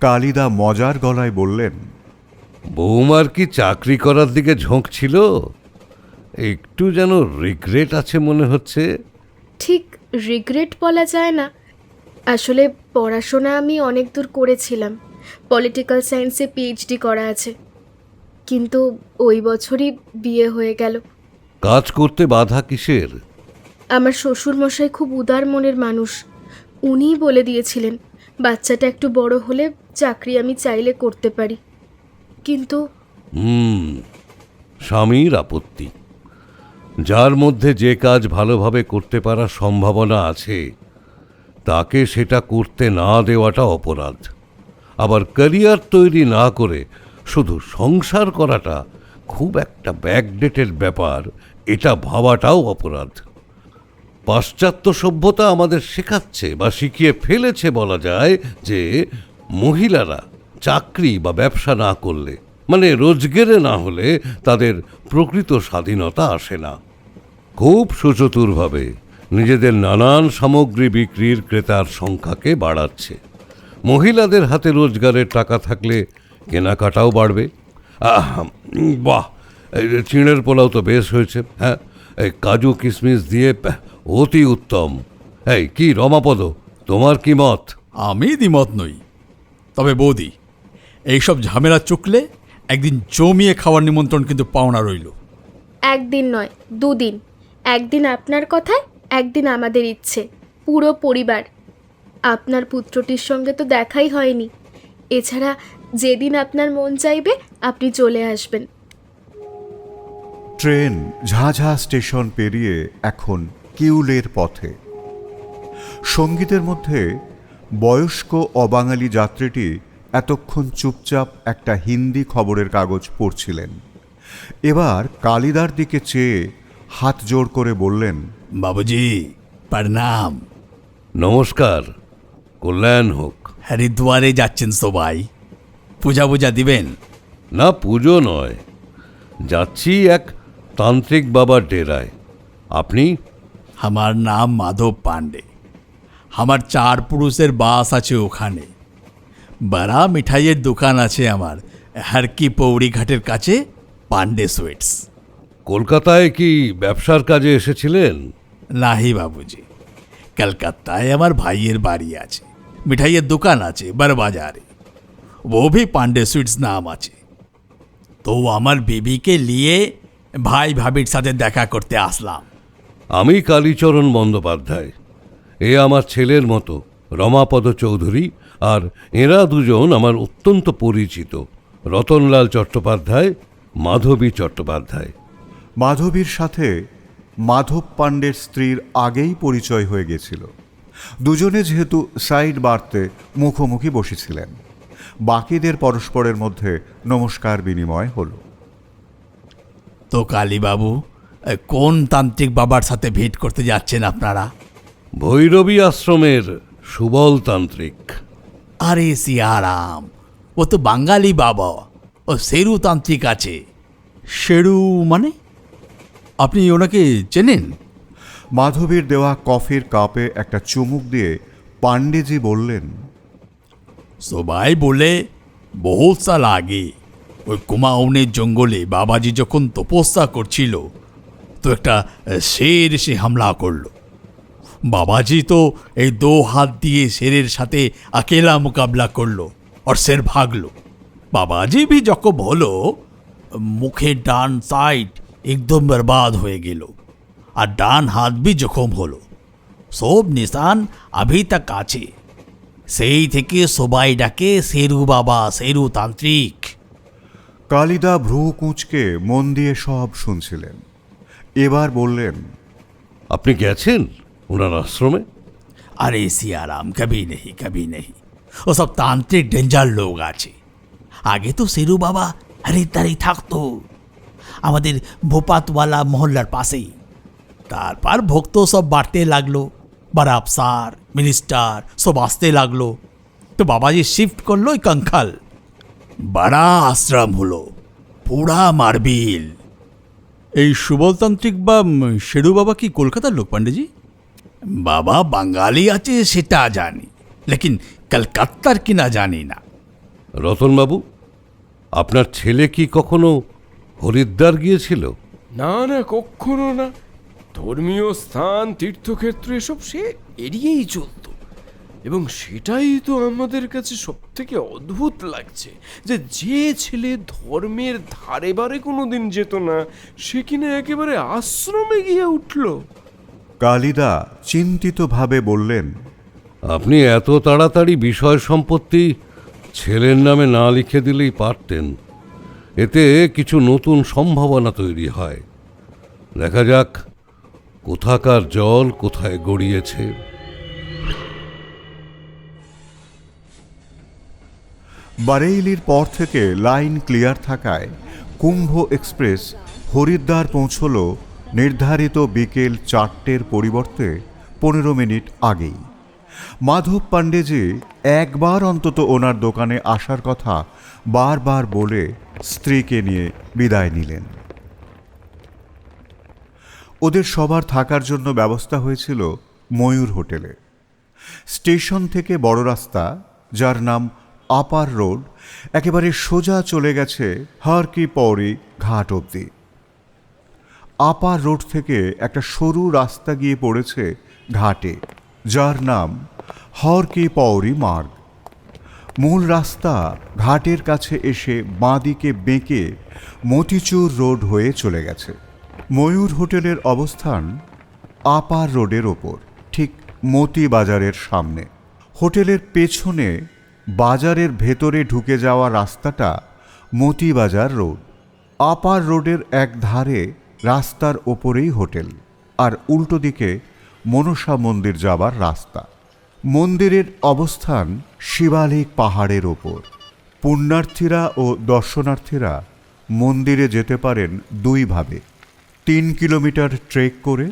Speaker 1: কালিদা মজার গলায় বললেন,
Speaker 6: বৌমার কি চাকরি করার দিকে ঝোঁক ছিল? একটু যেন রিগ্রেট আছে মনে হচ্ছে।
Speaker 2: ঠিক রিগ্রেট বলা যায় না। আসলে পড়াশোনা আমি অনেক দূর করেছিলাম, পলিটিক্যাল সায়েন্সে পিএইচডি করা আছে, কিন্তু ওই বছরই বিয়ে হয়ে গেল।
Speaker 6: কাজ করতে বাধা কিসের?
Speaker 2: আমার শ্বশুরমশাই খুব উদার মনের মানুষ। উনিই বলে দিয়েছিলেন বাচ্চাটা একটু বড় হলে চাকরি আমি চাইলে করতে পারি। কিন্তু
Speaker 6: স্বামীর আপত্তি। যার মধ্যে যে কাজ ভালোভাবে করতে পারার সম্ভাবনা আছে, তাকে সেটা করতে না দেওয়াটা অপরাধ। আবার ক্যারিয়ার তৈরি না করে শুধু সংসার করাটা খুব একটা ব্যাকডেটেড ব্যাপার, এটা ভাবাটাও অপরাধ। পাশ্চাত্য সভ্যতা আমাদের শেখাচ্ছে বা শিখিয়ে ফেলেছে বলা যায় যে মহিলারা চাকরি বা ব্যবসা না করলে, মানে রোজগেরে না হলে, তাদের প্রকৃত স্বাধীনতা আসে না। খুব সুচতুরভাবে নিজেদের নানান সামগ্রী বিক্রির ক্রেতার সংখ্যাকে বাড়াচ্ছে। মহিলাদের হাতে রোজগারের টাকা থাকলে কেনাকাটাও বাড়বে। বাহ, এই চিড়ের পোলাও তো বেশ হয়েছে। হ্যাঁ, এই কাজু কিশমিশ দিয়ে অতি উত্তম। এই কি রমাপদ, তোমার কি মত?
Speaker 7: আমি দ্বিমত নই। তবে বৌদি, এইসব ঝামেলা চুকলে একদিন জমিয়ে খাওয়ার নিমন্ত্রণ কিন্তু পাওনা রইল।
Speaker 2: একদিন নয়, 2 দিন। একদিন আপনার কথায়, একদিন আমাদের ইচ্ছে, পুরো পরিবার। আপনার পুত্রটির সঙ্গে তো দেখাই হয়নি। এছাড়া যেদিন আপনার মন চাইবে আপনি চলে আসবেন।
Speaker 1: ট্রেন ঝাঝা স্টেশন পেরিয়ে এখন কিউলের পথে। সঙ্গীতের মধ্যে বয়স্ক অবাঙালি যাত্রীটি এতক্ষণ চুপচাপ একটা হিন্দি খবরের কাগজ পড়ছিলেন। এবার কালিদার দিকে চেয়ে হাত জোড় করে বললেন,
Speaker 7: বাবুজি প্রণাম।
Speaker 6: নমস্কার, কল্যাণ হোক।
Speaker 7: হরিদ্বারে যাচ্ছেন সবাই, পূজা পূজা দিবেন?
Speaker 6: না, পুজো নয়, যাচ্ছি এক তান্ত্রিক বাবার ডেরায়। আপনি?
Speaker 7: আমার নাম মাধব পাণ্ডে। আমার 4 পুরুষের বাস আছে ওখানে। বড়া মিঠাইয়ের দোকান আছে আমার, হারকি পৌড়ি ঘাটের কাছে, পাণ্ডে সুইটস।
Speaker 6: কলকাতায় কি ব্যবসার কাজে এসেছিলেন?
Speaker 7: নাহি বাবুজি, কলকাতায় আমার ভাইয়ের বাড়ি আছে, মিঠাইয়ের দোকান আছে বড়বাজারে, वो भी পাণ্ডে সুইটস নাম আছে। তো আমার বিবিকে নিয়ে ভাই ভাবির সাথে দেখা করতে আসলাম।
Speaker 6: আমি কালীচরণ বন্দ্যোপাধ্যায়। এ আমার ছেলের মতো রমাপদ চৌধুরী, আর এরা দুজন আমার অত্যন্ত পরিচিত, রতনলাল চট্টোপাধ্যায়, মাধবী চট্টোপাধ্যায়।
Speaker 1: মাধবীর সাথে মাধব পাণ্ডের স্ত্রীর আগেই পরিচয় হয়ে গেছিল। দুজনে যেহেতু সাইড বাড়তে মুখোমুখি বসেছিলেন, বাকিদের পরস্পরের মধ্যে নমস্কার বিনিময় হলো।
Speaker 7: তো কালীবাবু, কোন তান্ত্রিক বাবার সাথে ভেট করতে যাচ্ছেন আপনারা?
Speaker 6: ভৈরবী আশ্রমের সুবল তান্ত্রিক।
Speaker 7: আরে সিয়ারাম, ও তো বাঙালি বাবা, ও শেরু তান্ত্রিক আছে। শেরু মানে? আপনি ওনাকে চেনেন?
Speaker 1: মাধবীর দেওয়া কফির কাপে একটা চুমুক দিয়ে পাণ্ডেজি বললেন,
Speaker 7: সবাই বলে বহুত সাল আগে ওই কুমাউনের জঙ্গলে বাবাজি যখন তপস্যা করছিল, তো একটা শের এসে হামলা করলো। বাবাজি তো এই 2 হাত দিয়ে शेर সাথে अकेला मुकाबला করলো और शेर भागलो। बाबाजी भी जखम হলো, মুখের ডান সাইড একদম বরবাদ হয়ে গেল, আর ডান হাত भी জখম হলো। সব নিশান अभी तक আছে। সেই থেকে সবাই ডাকে শেরু বাবা, শেরু তান্ত্রিক।
Speaker 1: কালিদা ভ্রু কুঁচকে মন দিয়ে সব শুনছিলেন। এবার বললেন,
Speaker 6: আপনি গেছেন ওনার আশ্রমে?
Speaker 7: अरे सियाराम, कभी नहीं कभी नहीं। वो सब तांत्रिक डेंजर लोग আছে। আগে তো শেরু বাবা হরিদ্বারেই থাকতো, আমাদের ভোপাতওয়ালা মহল্লার পাশেই। তারপর ভক্ত সব বাড়তে লাগলো, বড় আফসার মিনিস্টার সব আসতে লাগলো, তো বাবাজি শিফট করলো কঙ্কাল। বড়া আশ্রম হলো, পুরা মার্বিল। এই সুবলতান্ত্রিক বা শেরু বাবা কি কলকাতার লোক পান্ডেজি? বাবা বাঙালি আছে সেটা জানি, লেকিন কলকাতার কিনা জানি না।
Speaker 6: রতনবাবু, আপনার ছেলে কি কখনো হরিদ্বার গিয়েছিল?
Speaker 3: না না, কখনো না। ধর্মীয় স্থান, তীর্থক্ষেত্র এসব সে এড়িয়েই চলতো। এবং সেটাই তো আমাদের কাছে সব থেকে অদ্ভুত লাগছে, যে যে ছেলে ধর্মের ধারে বারে কোনোদিন যেত না, সে কিনা একেবারে আশ্রমে গিয়ে উঠল।
Speaker 1: কালিদা চিন্তিতভাবে বললেন,
Speaker 6: আপনি এত তাড়াতাড়ি বিষয় সম্পত্তি ছেলের নামে না লিখে দিলেই পারতেন। এতে কিছু নতুন সম্ভাবনা তৈরি হয়। দেখা যাক কোথাকার জল কোথায় গড়িয়েছে।
Speaker 1: বারেইলির পর থেকে লাইন ক্লিয়ার থাকায় কুম্ভ এক্সপ্রেস হরিদ্বার পৌঁছল নির্ধারিত বিকেল 4টের পরিবর্তে 15 মিনিট আগেই। মাধব পাণ্ডেজি একবার অন্তত ওনার দোকানে আসার কথা বারবার বলে স্ত্রীকে নিয়ে বিদায় নিলেন। ওদের সবার থাকার জন্য ব্যবস্থা হয়েছিল ময়ূর হোটেলে। স্টেশন থেকে বড় রাস্তা, যার নাম আপার রোড, একেবারে সোজা চলে গেছে হর কি পৌরি ঘাট অবধি। আপার রোড থেকে একটা সরু রাস্তা গিয়ে পড়েছে ঘাটে, যার নাম হর কি পৌরি মার্গ। মূল রাস্তা ঘাটের কাছে এসে বাঁদিকে বেঁকে মতিচুর রোড হয়ে চলে গেছে। ময়ূর হোটেলের অবস্থান আপার রোডের ওপর, ঠিক মতি বাজারের সামনে। হোটেলের পেছনে বাজারের ভেতরে ঢুকে যাওয়া রাস্তাটা মতি বাজার রোড। আপার রোডের এক ধারে রাস্তার ওপরেই হোটেল, আর উল্টো দিকে মনসা মন্দির যাবার রাস্তা। মন্দিরের অবস্থান শিবালিক পাহাড়ের ওপর। পুণ্যার্থীরা ও দর্শনার্থীরা মন্দিরে যেতে পারেন দুইভাবে, 3 কিলোমিটার ট্রেক করে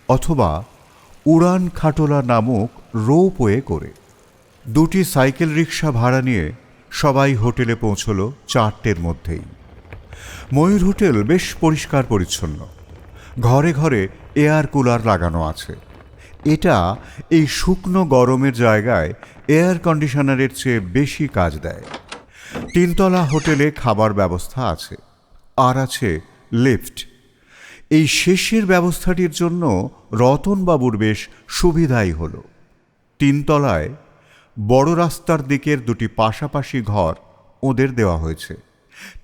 Speaker 1: অথবা উড়ান খাটোলা নামক রোপওয়ে করে। 2টি সাইকেল রিক্সা ভাড়া নিয়ে সবাই হোটেলে পৌঁছল 4টের মধ্যেই। ময়ূর হোটেল বেশ পরিষ্কার পরিচ্ছন্ন, ঘরে ঘরে এয়ার কুলার লাগানো আছে। এটা এই শুকনো গরমের জায়গায় এয়ার কন্ডিশনারের চেয়ে বেশি কাজ দেয়। 3তলা হোটেলে খাবার ব্যবস্থা আছে, আর আছে লিফট। এই শেষের ব্যবস্থাটির জন্য রতনবাবুর বেশ সুবিধাই হল। 3তলায় বড় রাস্তার দিকের 2টি পাশাপাশি ঘর ওদের দেওয়া হয়েছে।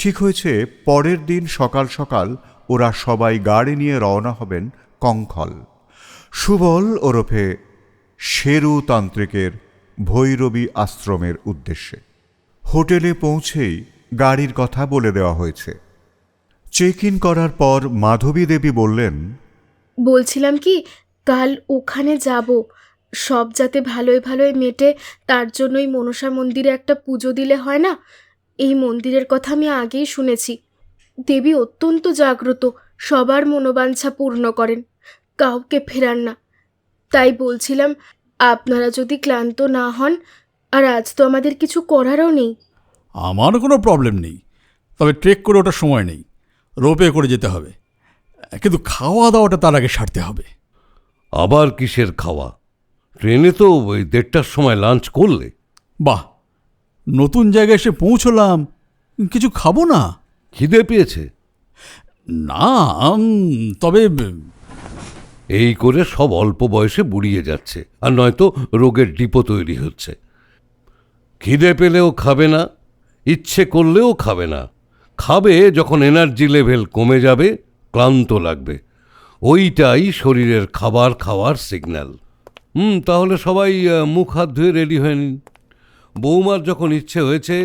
Speaker 1: ঠিক হয়েছে পরের দিন সকাল সকাল ওরা সবাই গাড়ি নিয়ে রওনা হবেন কঙ্খল, সুবল ওরফে শেরু তান্ত্রিকের ভৈরবী আশ্রমের উদ্দেশ্যে। হোটেলে পৌঁছেই গাড়ির কথা বলে দেওয়া হয়েছে। চেক ইন করার পর মাধবী দেবী বললেন,
Speaker 2: বলছিলাম কি, কাল ওখানে যাব, সব যাতে ভালোই ভালোই মেটে, তার জন্যই মনসা মন্দিরে একটা পুজো দিলে হয় না? এই মন্দিরের কথা আমি আগেই শুনেছি। দেবী অত্যন্ত জাগ্রত, সবার মনোবাঞ্ছা পূর্ণ করেন, কাউকে ফেরান না। তাই বলছিলাম, আপনারা যদি ক্লান্ত না হন, আর আজ তো আমাদের কিছু করারও নেই।
Speaker 7: আমার কোনো প্রবলেম নেই, তবে ট্রেক করে ওঠার সময় নেই, রোপে করে যেতে হবে। কিন্তু খাওয়া দাওয়াটা তার আগে সারতে হবে।
Speaker 6: আবার কিসের খাওয়া? ট্রেনে তো ওই 1:30টার সময় লাঞ্চ করলে।
Speaker 7: বাহ, নতুন জায়গায় এসে পৌঁছলাম, কিছু খাবো না?
Speaker 6: খিদে পেয়েছে?
Speaker 7: না, তবে
Speaker 6: এই করে সব অল্প বয়সে বুড়িয়ে যাচ্ছে, আর নয়তো রোগের ডিপো তৈরি হচ্ছে। খিদে পেলেও খাবে না, ইচ্ছে করলেও খাবে না। খাবে যখন এনার্জি লেভেল কমে যাবে, ক্লান্ত লাগবে। ওইটাই শরীরের খাবার খাওয়ার সিগন্যাল। তাহলে সবাই মুখ হাত ধুয়ে রেডি হয়ে নিন। বৌমার যখন ইচ্ছে হয়েছে,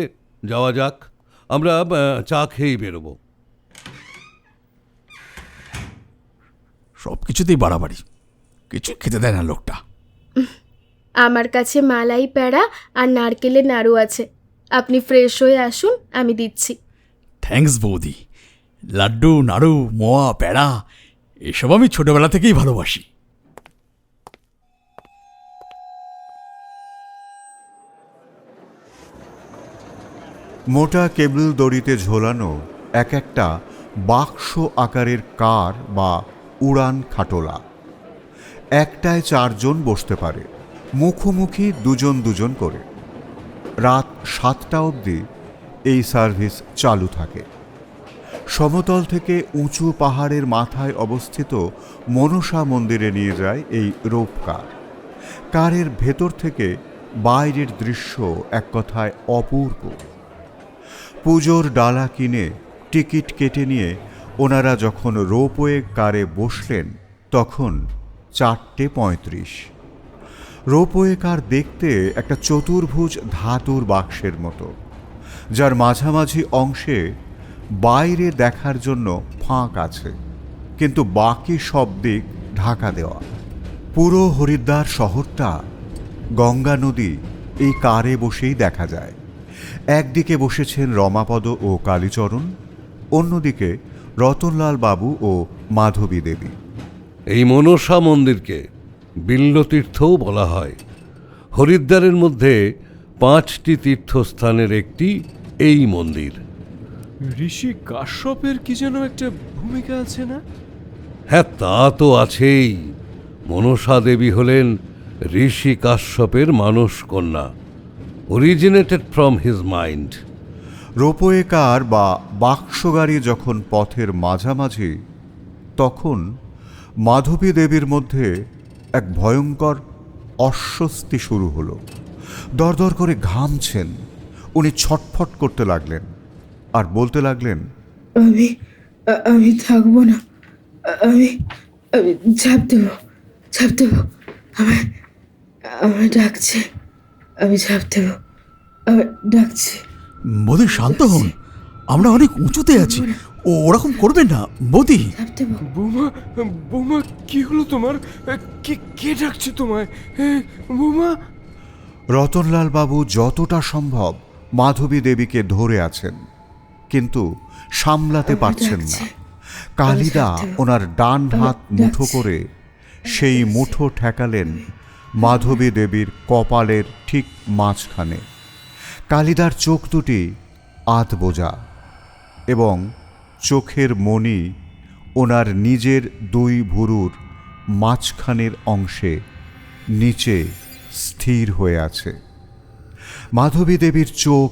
Speaker 6: যাওয়া যাক। আমরা চা খেয়েই বেরোবো।
Speaker 7: সব কিছুতেই বাড়াবাড়ি, কিছু খেতে দেয় না লোকটা।
Speaker 2: আমার কাছে মালাই প্যাড়া আর নারকেলের নাড়ু আছে, আপনি ফ্রেশ হয়ে আসুন, আমি দিচ্ছি।
Speaker 7: থ্যাঙ্কস বৌদি। লাড্ডু, নাড়ু, মোয়া, প্যাড়া এসব আমি ছোটবেলা থেকেই ভালোবাসি।
Speaker 1: মোটা কেবল দড়িতে ঝোলানো এক একটা বাক্স আকারের কার বা উড়ান খাটোলা। একটায় 4 জন বসতে পারে, মুখোমুখি 2 জন 2 জন করে। রাত 7টা অবধি এই সার্ভিস চালু থাকে। সমতল থেকে উঁচু পাহাড়ের মাথায় অবস্থিত মনসা মন্দিরে নিয়ে যায় এই রোপ কার। কারের ভেতর থেকে বাইরের দৃশ্য এক কথায় অপূর্ব। পুজোর ডালা কিনে টিকিট কেটে নিয়ে ওনারা যখন রোপওয়ে কারে বসলেন তখন 4:35। রোপওয়ে কার দেখতে একটা চতুর্ভুজ ধাতুর বাক্সের মতো, যার মাঝামাঝি অংশে বাইরে দেখার জন্য ফাঁক আছে, কিন্তু বাকি সব দিক ঢাকা দেওয়া। পুরো হরিদ্বার শহরটা গঙ্গা নদী এই কারে বসেই দেখা যায়। একদিকে বসেছেন রমাপদ ও কালীচরণ, অন্যদিকে রতনলাল বাবু ও মাধবী দেবী।
Speaker 6: এই মনসা মন্দিরকে বিল্লতীর্থও বলা হয়। হরিদ্বারের মধ্যে 5টি তীর্থস্থানের একটি এই মন্দির।
Speaker 3: ঋষি কাশ্যপের কি যেন একটা ভূমিকা আছে না?
Speaker 6: হ্যাঁ, তা তো আছেই। মনসা দেবী হলেন ঋষি কাশ্যপের মানস কন্যা, originated from his mind.
Speaker 1: Ropeway car বা বাক্স গাড়ি যখন পথের মাঝামাঝি, তখন মাধবী দেবীর মধ্যে এক ভয়ঙ্কর অস্বস্তি শুরু হলো। দরদর করে ঘামছেন, উনি ছটফট করতে লাগলেন আর বলতে লাগলেন,
Speaker 2: আমি থাকবো না, আমি ঝাঁপ দেবো, আমার ডাকছে, আমি ঝাঁপ দেবো, আমার ডাকছে।
Speaker 7: বৌদি শান্ত হন, আমরা অনেক উঁচুতে আছি, ওরকম করবেন না বৌদি।
Speaker 3: বৌমা, বৌমা কি হলো তোমার? কে ডাকছে তোমায়? বৌমা।
Speaker 1: রতনলাল বাবু যতটা সম্ভব মাধবী দেবীকে ধরে আছেন, কিন্তু সামলাতে পারছেন না। কালিদা ওনার ডান হাত মুঠো করে সেই মুঠো ঠেকালেন মাধবী দেবীর কপালের ঠিক মাঝখানে। কালিদার চোখ দুটি আধ বোঝা এবং চোখের মণি ওনার নিজের 2 ভুরুর মাঝখানের অংশে নিচে স্থির হয়ে আছে। মাধবী দেবীর চোখ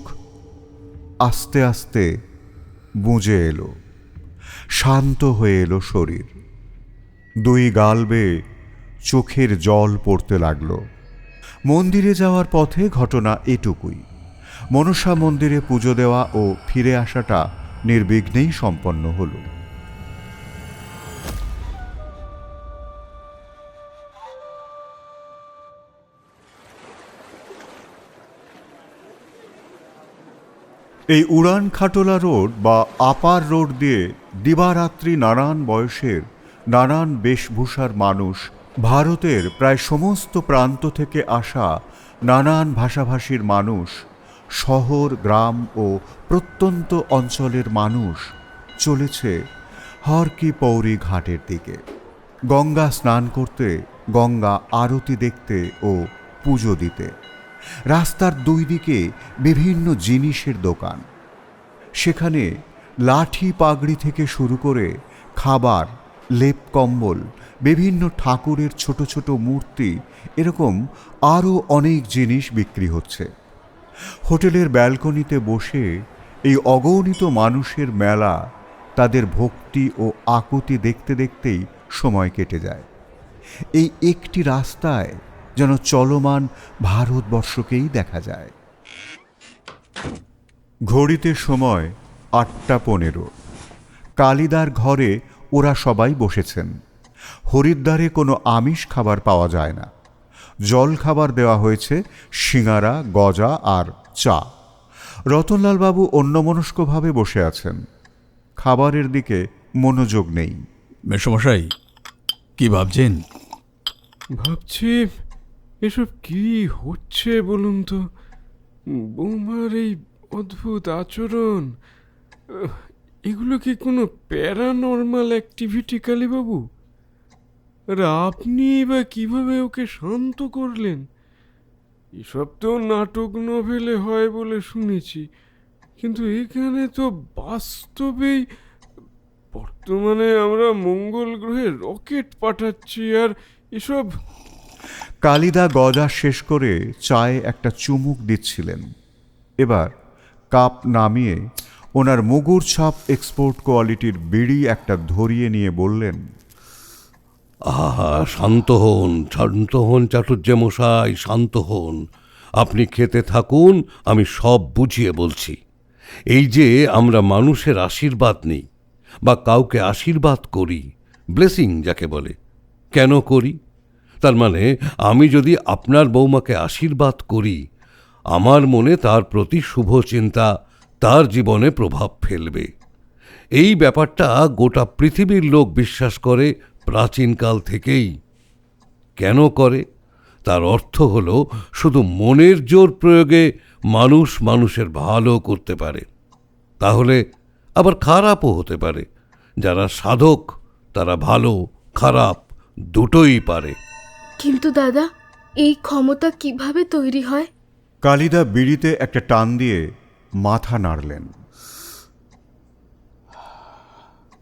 Speaker 1: আস্তে আস্তে বুজে এলো, শান্ত হয়ে এলো শরীর। 2 গাল বেয়ে চোখের জল পড়তে লাগলো। মন্দিরে যাওয়ার পথে ঘটনা এটুকুই। মনসা মন্দিরে পুজো দেওয়া ও ফিরে আসাটা নির্বিঘ্নেই সম্পন্ন হলো। এই উড়ান খাটোলা রোড বা আপার রোড দিয়ে দিবারাত্রি নানান বয়সের নানান বেশভূষার মানুষ, ভারতের প্রায় সমস্ত প্রান্ত থেকে আসা নানান ভাষাভাষীর মানুষ, শহর, গ্রাম ও প্রত্যন্ত অঞ্চলের মানুষ চলেছে হর কি পৌরি ঘাটের দিকে, গঙ্গা স্নান করতে, গঙ্গা আরতি দেখতে ও পুজো দিতে। রাস্তার 2 দিকে বিভিন্ন জিনিসের দোকান। সেখানে লাঠি পাগড়ি থেকে শুরু করে খাবার, লেপ কম্বল, বিভিন্ন ঠাকুরের ছোট ছোট মূর্তি, এরকম আরও অনেক জিনিস বিক্রি হচ্ছে। হোটেলের ব্যালকনিতে বসে এই অগণিত মানুষের মেলা তাদের ভক্তি ও আকুতি দেখতে দেখতেই সময় কেটে যায়। এই একটি রাস্তায় যেন চলমান ভারতবর্ষকেই দেখা যায়। ঘড়িতে সময় 8:15। কালিদার ঘরে ওরা সবাই বসেছেন। হরিদ্বারে কোনো আমিষ খাবার পাওয়া যায় না। জল খাবার দেওয়া হয়েছে সিঙারা, গজা আর চা। রতনলালবাবু অন্যমনস্কভাবে বসে আছেন, খাবারের দিকে মনোযোগ নেই।
Speaker 7: মেসমশাই, কি ভাবছেন?
Speaker 3: ভাবছি এসব কি হচ্ছে বলুন তো। বৌমার এই অদ্ভুত আচরণ, এগুলো কি কোনো প্যারানর্মাল অ্যাক্টিভিটি কালীবাবু? আর আপনি বা কিভাবে ওকে শান্ত করলেন? এসব তো নাটক নভেলে হয় বলে শুনেছি, কিন্তু এখানে তো বাস্তবেই বর্তমানে আমরা মঙ্গল গ্রহে রকেট পাঠাচ্ছি, আর এসব।
Speaker 1: কালিদা গজা শেষ করে চায়ে একটা চুমুক দিচ্ছিলেন। এবার কাপ নামিয়ে ওনার মুগুর ছাপ এক্সপোর্ট কোয়ালিটির বিড়ি একটা ধরিয়ে নিয়ে বললেন,
Speaker 6: আহা, শান্ত হন চাটুর্যমশাই, শান্ত হন। আপনি খেতে থাকুন, আমি সব বুঝিয়ে বলছি। এই যে আমরা মানুষের আশীর্বাদ নিই বা কাউকে আশীর্বাদ করি, ব্লেসিং যাকে বলে, কেন করি? তার মানে আমি যদি আপনার বৌমাকে আশীর্বাদ করি, আমার মনে তার প্রতি শুভ চিন্তা তার জীবনে প্রভাব ফেলবে। এই ব্যাপারটা গোটা পৃথিবীর লোক বিশ্বাস করে প্রাচীনকাল থেকেই। কেন করে? তার অর্থ হল শুধু মনের জোর প্রয়োগে মানুষ মানুষের ভালো করতে পারে। তাহলে আবার খারাপও হতে পারে। যারা সাধক তারা ভালো খারাপ দুটোই পারে।
Speaker 2: কিন্তু দাদা, এই ক্ষমতা কিভাবে তৈরি হয়?
Speaker 1: কালিদা বিড়িতে একটা টান দিয়ে মাথা নাড়লেন।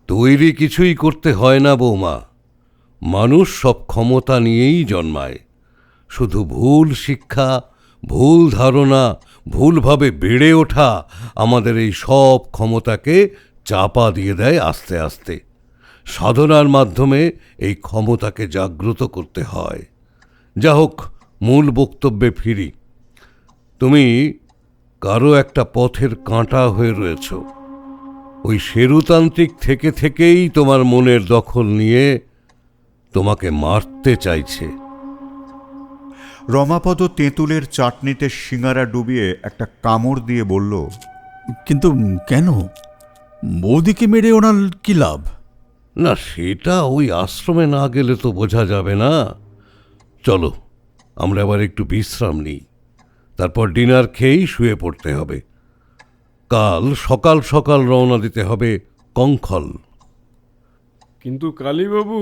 Speaker 6: তৈরি কিছুই করতে হয় না বৌমা। মানুষ সব ক্ষমতা নিয়েই জন্মায়। শুধু ভুল শিক্ষা, ভুল ধারণা, ভুলভাবে বেড়ে ওঠা আমাদের এই সব ক্ষমতাকে চাপা দিয়ে দেয় আস্তে আস্তে। সাধনার মাধ্যমে এই ক্ষমতাকে জাগ্রত করতে হয়। যা হোক, মূল বক্তব্যে ফিরি। তুমি কারো একটা পথের কাঁটা হয়ে রয়েছ। ওই শেরুতান্ত্রিক থেকে থেকেই তোমার মনের দখল নিয়ে তোমাকে মারতে চাইছে।
Speaker 1: রমাপদ তেঁতুলের চাটনিতে সিঙারা ডুবিয়ে একটা কামড় দিয়ে বলল,
Speaker 7: কিন্তু কেন? বৌদিকে মেরে ওনার কি লাভ?
Speaker 6: না, সেটা ওই আশ্রমে না গেলে তো বোঝা যাবে না। চলো আমরা আবার একটু বিশ্রাম নিই, তারপর ডিনার খেয়েই শুয়ে পড়তে হবে। কাল সকাল সকাল রওনা দিতে হবে কঙ্খল।
Speaker 3: কিন্তু কালীবাবু,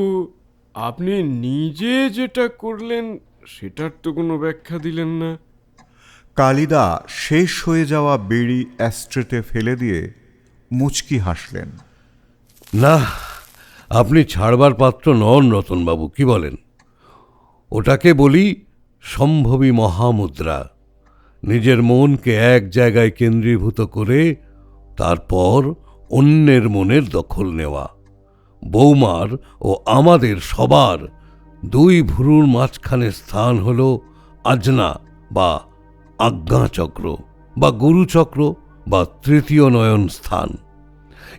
Speaker 3: আপনি নিজে যেটা করলেন সেটার তো কোনো ব্যাখ্যা দিলেন না।
Speaker 1: কালিদা শেষ হয়ে যাওয়া বিড়ি অ্যাস্ট্রেতে ফেলে দিয়ে মুচকি হাসলেন।
Speaker 6: না, আপনি ছাড়বার পাত্র নন রতনবাবু, কি বলেন? ওটাকে বলি সম্ভবী মহামুদ্রা। নিজের মনকে এক জায়গায় কেন্দ্রীভূত করে তারপর অন্যের মনের দখল নেওয়া। বৌমার ও আমাদের সবার দুই ভ্রুর মাঝখানে স্থান হল আজনা বা আজ্ঞাচক্র বা গুরুচক্র বা তৃতীয় নয়ন স্থান।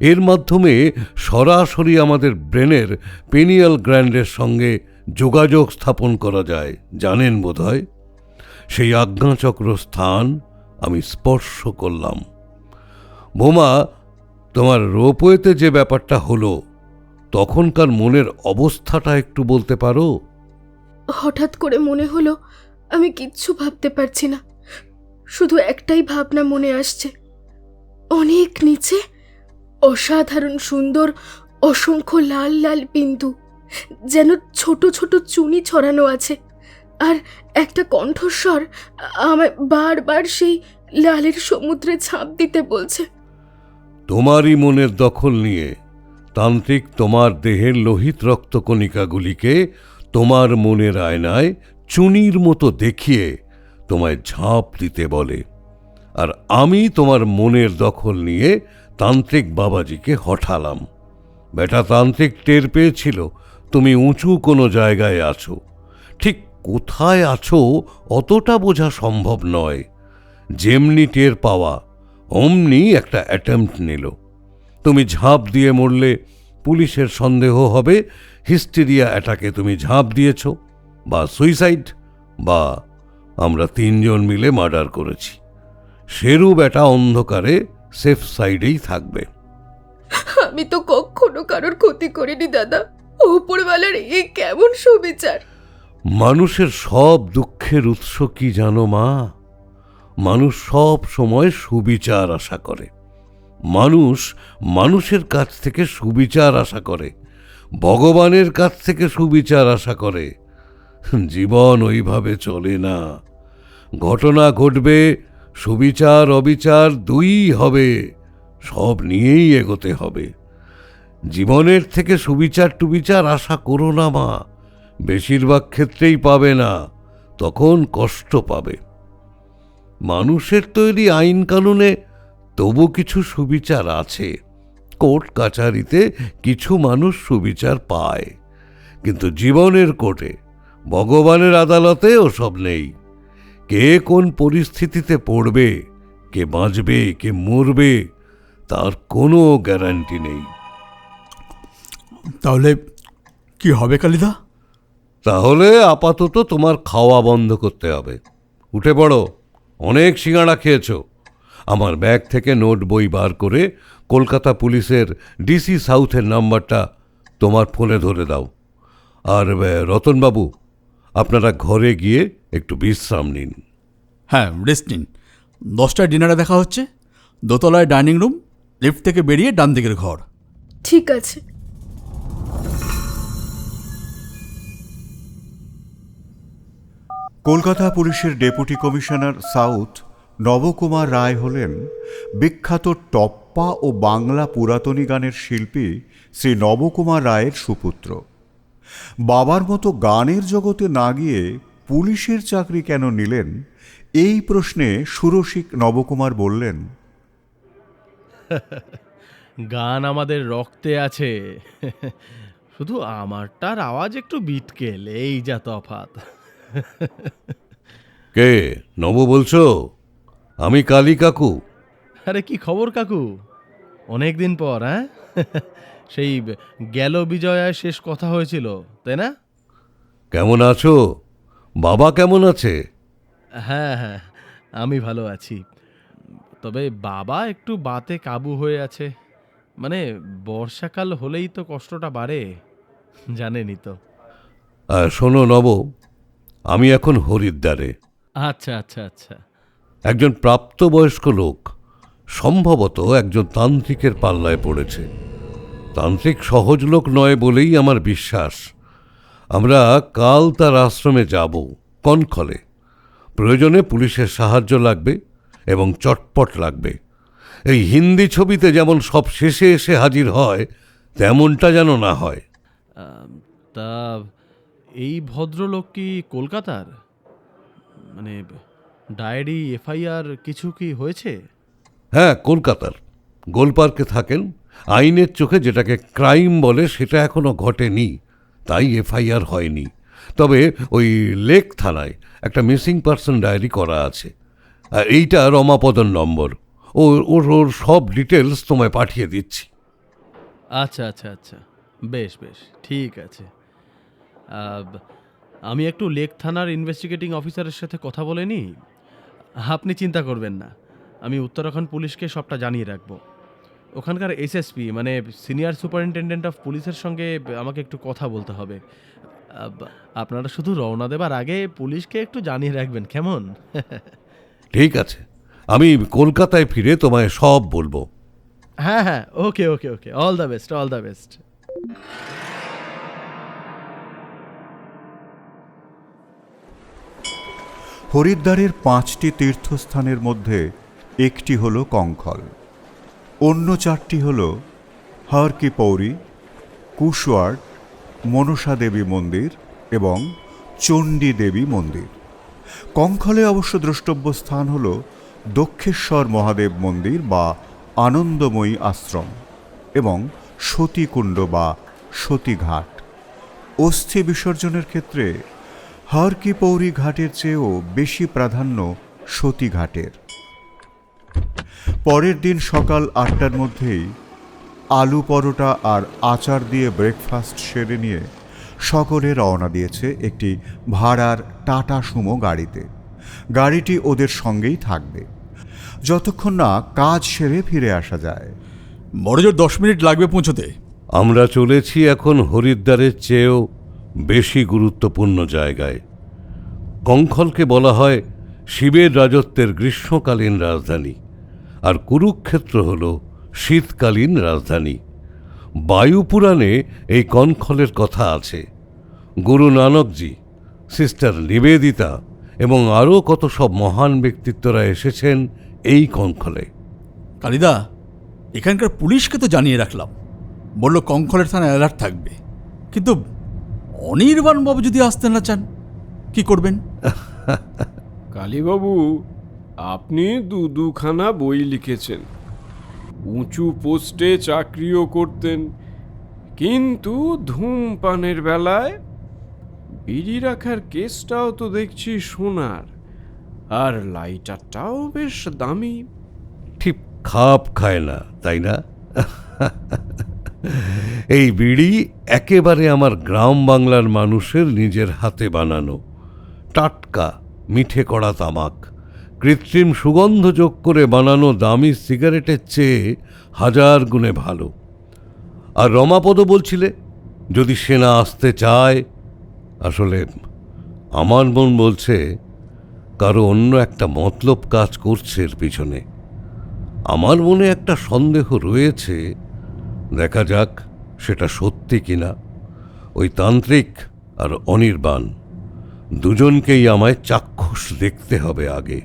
Speaker 6: এর মাধ্যমে সরাসরি আমাদের ব্রেনের পেনিয়াল গ্ল্যান্ডের সঙ্গে যোগাযোগ স্থাপন করা যায়, জানেন বোধহয়। সেই আজ্ঞাচক্র স্থান আমি স্পর্শ করলাম। বোমা, তোমার রোপওয়েতে যে ব্যাপারটা হলো, তখনকার মনের অবস্থাটা একটু বলতে পারো?
Speaker 2: হঠাৎ করে মনে হলো আমি কিচ্ছু ভাবতে পারছি না। শুধু একটাই ভাবনা মনে আসছে, অনেক নিচে অসাধারণ সুন্দর অসংখ্য লাল লাল বিন্দু, যেন ছোট ছোট চুনি ছড়ানো আছে। আর একটা কণ্ঠস্বর আমায় বারবার সেই লালের সমুদ্রে ঝাঁপ দিতে বলছে।
Speaker 6: তোমারই মনের দখল নিয়ে তান্ত্রিক তোমার দেহের লোহিত রক্তকণিকাগুলিকে তোমার মনের আয়নায় চুনির মতো দেখিয়ে তোমায় ঝাঁপ দিতে বলে। আর আমি তোমার মনের দখল নিয়ে তান্ত্রিক বাবাজিকে হঠালাম। বেটা তান্ত্রিক টের পেয়েছিল তুমি উঁচু কোনো জায়গায় আছো। ঠিক কোথায় আছো অতটা বোঝা সম্ভব নয়। যেমনি টের পাওয়া অমনি একটা অ্যাটেম্প্ট নিল। তুমি ঝাঁপ দিয়ে মরলে পুলিশের সন্দেহ হবে হিস্টেরিয়া অ্যাটাকে তুমি ঝাঁপ দিয়েছ, বা সুইসাইড, বা আমরা 3 জন মিলে মার্ডার করেছি। শেরু বেটা অন্ধকারে সেফ সাইডেই থাকবে।
Speaker 2: আমি তো কখনো কারোর ক্ষতি করিনি দাদা। ওপরওয়ালার এ কেমন সুবিচার!
Speaker 6: মানুষের সব দুঃখের উৎস কি জানো মা? মানুষ সব সময় সুবিচার আশা করে। মানুষ মানুষের কাছ থেকে সুবিচার আশা করে, ভগবানের কাছ থেকে সুবিচার আশা করে। জীবন ওইভাবে চলে না। ঘটনা ঘটবে, সুবিচার অবিচার দুই হবে, সব নিয়েই এগোতে হবে। জীবনের থেকে সুবিচার টুবিচার আশা করো না মা, বেশিরভাগ ক্ষেত্রেই পাবে না, তখন কষ্ট পাবে। মানুষের তৈরি আইন কানুনে তবু কিছু সুবিচার আছে। কোর্ট কাছারিতে কিছু মানুষ সুবিচার পায়, কিন্তু জীবনের কোর্টে, ভগবানের আদালতে ওসব নেই। কে কোন পরিস্থিতিতে পড়বে, কে বাঁচবে কে মরবে, তার কোনো গ্যারান্টি নেই।
Speaker 7: তাহলে কি হবে কালিদা?
Speaker 6: তাহলে আপাতত তোমার খাওয়া বন্ধ করতে হবে। উঠে পড়ো, অনেক সিঙাড়া খেয়েছো। আমার ব্যাগ থেকে নোট বই বার করে কলকাতা পুলিশের ডিসি সাউথের নাম্বারটা তোমার ফোনে ধরে দাও। আর রতনবাবু, আপনারা ঘরে গিয়ে একটু বিশ্রাম নিন।
Speaker 7: হ্যাঁ, রেস্ট নিন। 10টায় ডিনারে দেখা হচ্ছে। দোতলায় ডাইনিং রুম, লিফট থেকে বেরিয়ে ডান দিকের ঘর।
Speaker 2: ঠিক আছে।
Speaker 1: কলকাতা পুলিশের ডেপুটি কমিশনার সাউথ নবকুমার রায় হলেন বিখ্যাত টপ্পা ও বাংলা পুরাতনী গানের শিল্পী শ্রী নবকুমার রায়ের সুপুত্র। বাবার মতো গানের জগতে না গিয়ে পুলিশের চাকরি কেন নিলেন, এই প্রশ্নে সুরসিক নবকুমার বললেন,
Speaker 8: গান আমাদের রক্তে আছে, শুধু আমারটার আওয়াজ একটু বিটকেল, এই যা তফাৎ।
Speaker 6: কে নব বলছো? আমি কালী কাকু।
Speaker 8: আরে কি খবর কাকু, অনেক দিন পর। হ্যাঁ, সেই গেল বিজয়ায় শেষ কথা হয়েছিল, তাই না?
Speaker 6: কেমন আছো? বাবা কেমন আছে?
Speaker 8: হ্যাঁ হ্যাঁ, আমি ভালো আছি। তবে বাবা একটু বাতে কাবু হয়ে আছে। মানে বর্ষাকাল হলেই তো কষ্টটা বাড়ে, জানেনই তো।
Speaker 6: শোনো নব, আমি এখন হরিদ্বারে।
Speaker 8: আচ্ছা আচ্ছা আচ্ছা।
Speaker 6: একজন প্রাপ্তবয়স্ক লোক সম্ভবত একজন তান্ত্রিকের পাল্লায় পড়েছে। তান্ত্রিক সহজ লোক নয় বলেই আমার বিশ্বাস। আমরা কাল তার আশ্রমে যাব কনখলে। প্রয়োজনে পুলিশের সাহায্য লাগবে এবং চটপট লাগবে। এই হিন্দি ছবিতে যেমন সব শেষে এসে হাজির হয়, তেমনটা যেন না হয়।
Speaker 8: তা এই ভদ্রলোক কি কলকাতার? মানে ডায়েরি, এফআইআর কিছু কি হয়েছে?
Speaker 6: হ্যাঁ, কলকাতার গোলপার্কে থাকেন। আইনের চোখে যেটাকে ক্রাইম বলে সেটা এখনো ঘটেনি, তাই এফআইআর হয়নি। তবে ওই লেক থানায় একটা মিসিং পারসন ডায়েরি করা আছে। আর এইটা রমাপদর নম্বর। ওর ওর সব ডিটেলস তোমায় পাঠিয়ে দিচ্ছি।
Speaker 8: আচ্ছা আচ্ছা আচ্ছা, বেশ বেশ, ঠিক আছে। আমি একটু লেক থানার ইনভেস্টিগেটিং অফিসারের সাথে কথা বলে নিই। আপনি চিন্তা করবেন না, আমি উত্তরাখণ্ড পুলিশকে সবটা জানিয়ে রাখবো। ওখানকার এসএসপি মানে সিনিয়র সুপারিনটেন্ডেন্ট অফ পুলিশের সঙ্গে আমাকে একটু কথা বলতে হবে। আপনারা শুধু রওনা দেবার আগে পুলিশকে একটু জানিয়ে রাখবেন, কেমন?
Speaker 6: ঠিক আছে, আমি কলকাতায় ফিরে তোমায় সব বলবো।
Speaker 8: হ্যাঁ হ্যাঁ, okay okay okay, all the best, all the best.
Speaker 1: হরিদ্বারের 5টি তীর্থস্থানের মধ্যে একটি হল কঙ্খল, অন্য 4টি হল হর কি পৌরি, কুশওয়াড়, মনসা দেবী মন্দির এবং চণ্ডী দেবী মন্দির। কঙ্খলে অবশ্য দ্রষ্টব্য স্থান হল দক্ষেশ্বর মহাদেব মন্দির বা আনন্দময়ী আশ্রম এবং সতীকুণ্ড বা সতীঘাট। অস্থি বিসর্জনের ক্ষেত্রে হর কি পৌরী ঘাটের চেয়েও বেশি প্রাধান্য সতীঘাটের। পরের দিন সকাল 8টার মধ্যেই আলু পরোটা আর আচার দিয়ে ব্রেকফাস্ট সেরে নিয়ে সকলে রওনা দিয়েছে একটি ভাড়ার টাটা সুমো গাড়িতে। গাড়িটি ওদের সঙ্গেই থাকবে যতক্ষণ না কাজ সেরে ফিরে আসা যায়।
Speaker 7: বড়জোর 10 মিনিট লাগবে পৌঁছতে।
Speaker 6: আমরা চলেছি এখন হরিদ্বারের চেয়েও বেশি গুরুত্বপূর্ণ জায়গায়। কঙ্খলকে বলা হয় শিবের রাজত্বের গ্রীষ্মকালীন রাজধানী, আর কুরুক্ষেত্র হল শীতকালীন রাজধানী। বায়ুপুরাণে এই কঙ্খলের কথা আছে। গুরু নানকজি, সিস্টার নিবেদিতা এবং আরও কত সব মহান ব্যক্তিত্বরা এসেছেন এই কঙ্খলে।
Speaker 7: কালিদা, এখানকার পুলিশকে তো জানিয়ে রাখলাম, বলল কঙ্খলের থানায় অ্যালার্ট থাকবে, কিন্তু অনির্বাণ বাবু যদি আসতে না চান কি করবেন?
Speaker 3: কালীবাবু, আপনি দুখানা বই লিখেছেন, উঁচু পোস্টে চাকরিও করতেন, কিন্তু ধূমপানের বেলায় বিড়ি রাখার কেসটাও তো দেখছি সোনার, আর লাইটারটাও বেশ দামি।
Speaker 6: ঠিক খাপ খায় না, তাই না? এই বিড়ি একেবারে আমার গ্রাম বাংলার মানুষের নিজের হাতে বানানো, টাটকা মিঠে কড়া তামাক, কৃত্রিম সুগন্ধ যোগ করে বানানো দামি সিগারেটের চেয়ে 1000 গুণে ভালো। আর রমাপদ বলছিলে যদি সেনা আসতে চায়, আসলে আমার মন বলছে কারো অন্য একটা মতলব কাজ করছে এর পিছনে। আমার মনে একটা সন্দেহ রয়েছে, দেখা যাক সেটা সত্যি কিনা। ওই তান্ত্রিক আর অনির্বাণ দুজনকেই আমায় চাক্ষুষ দেখতে হবে আগে।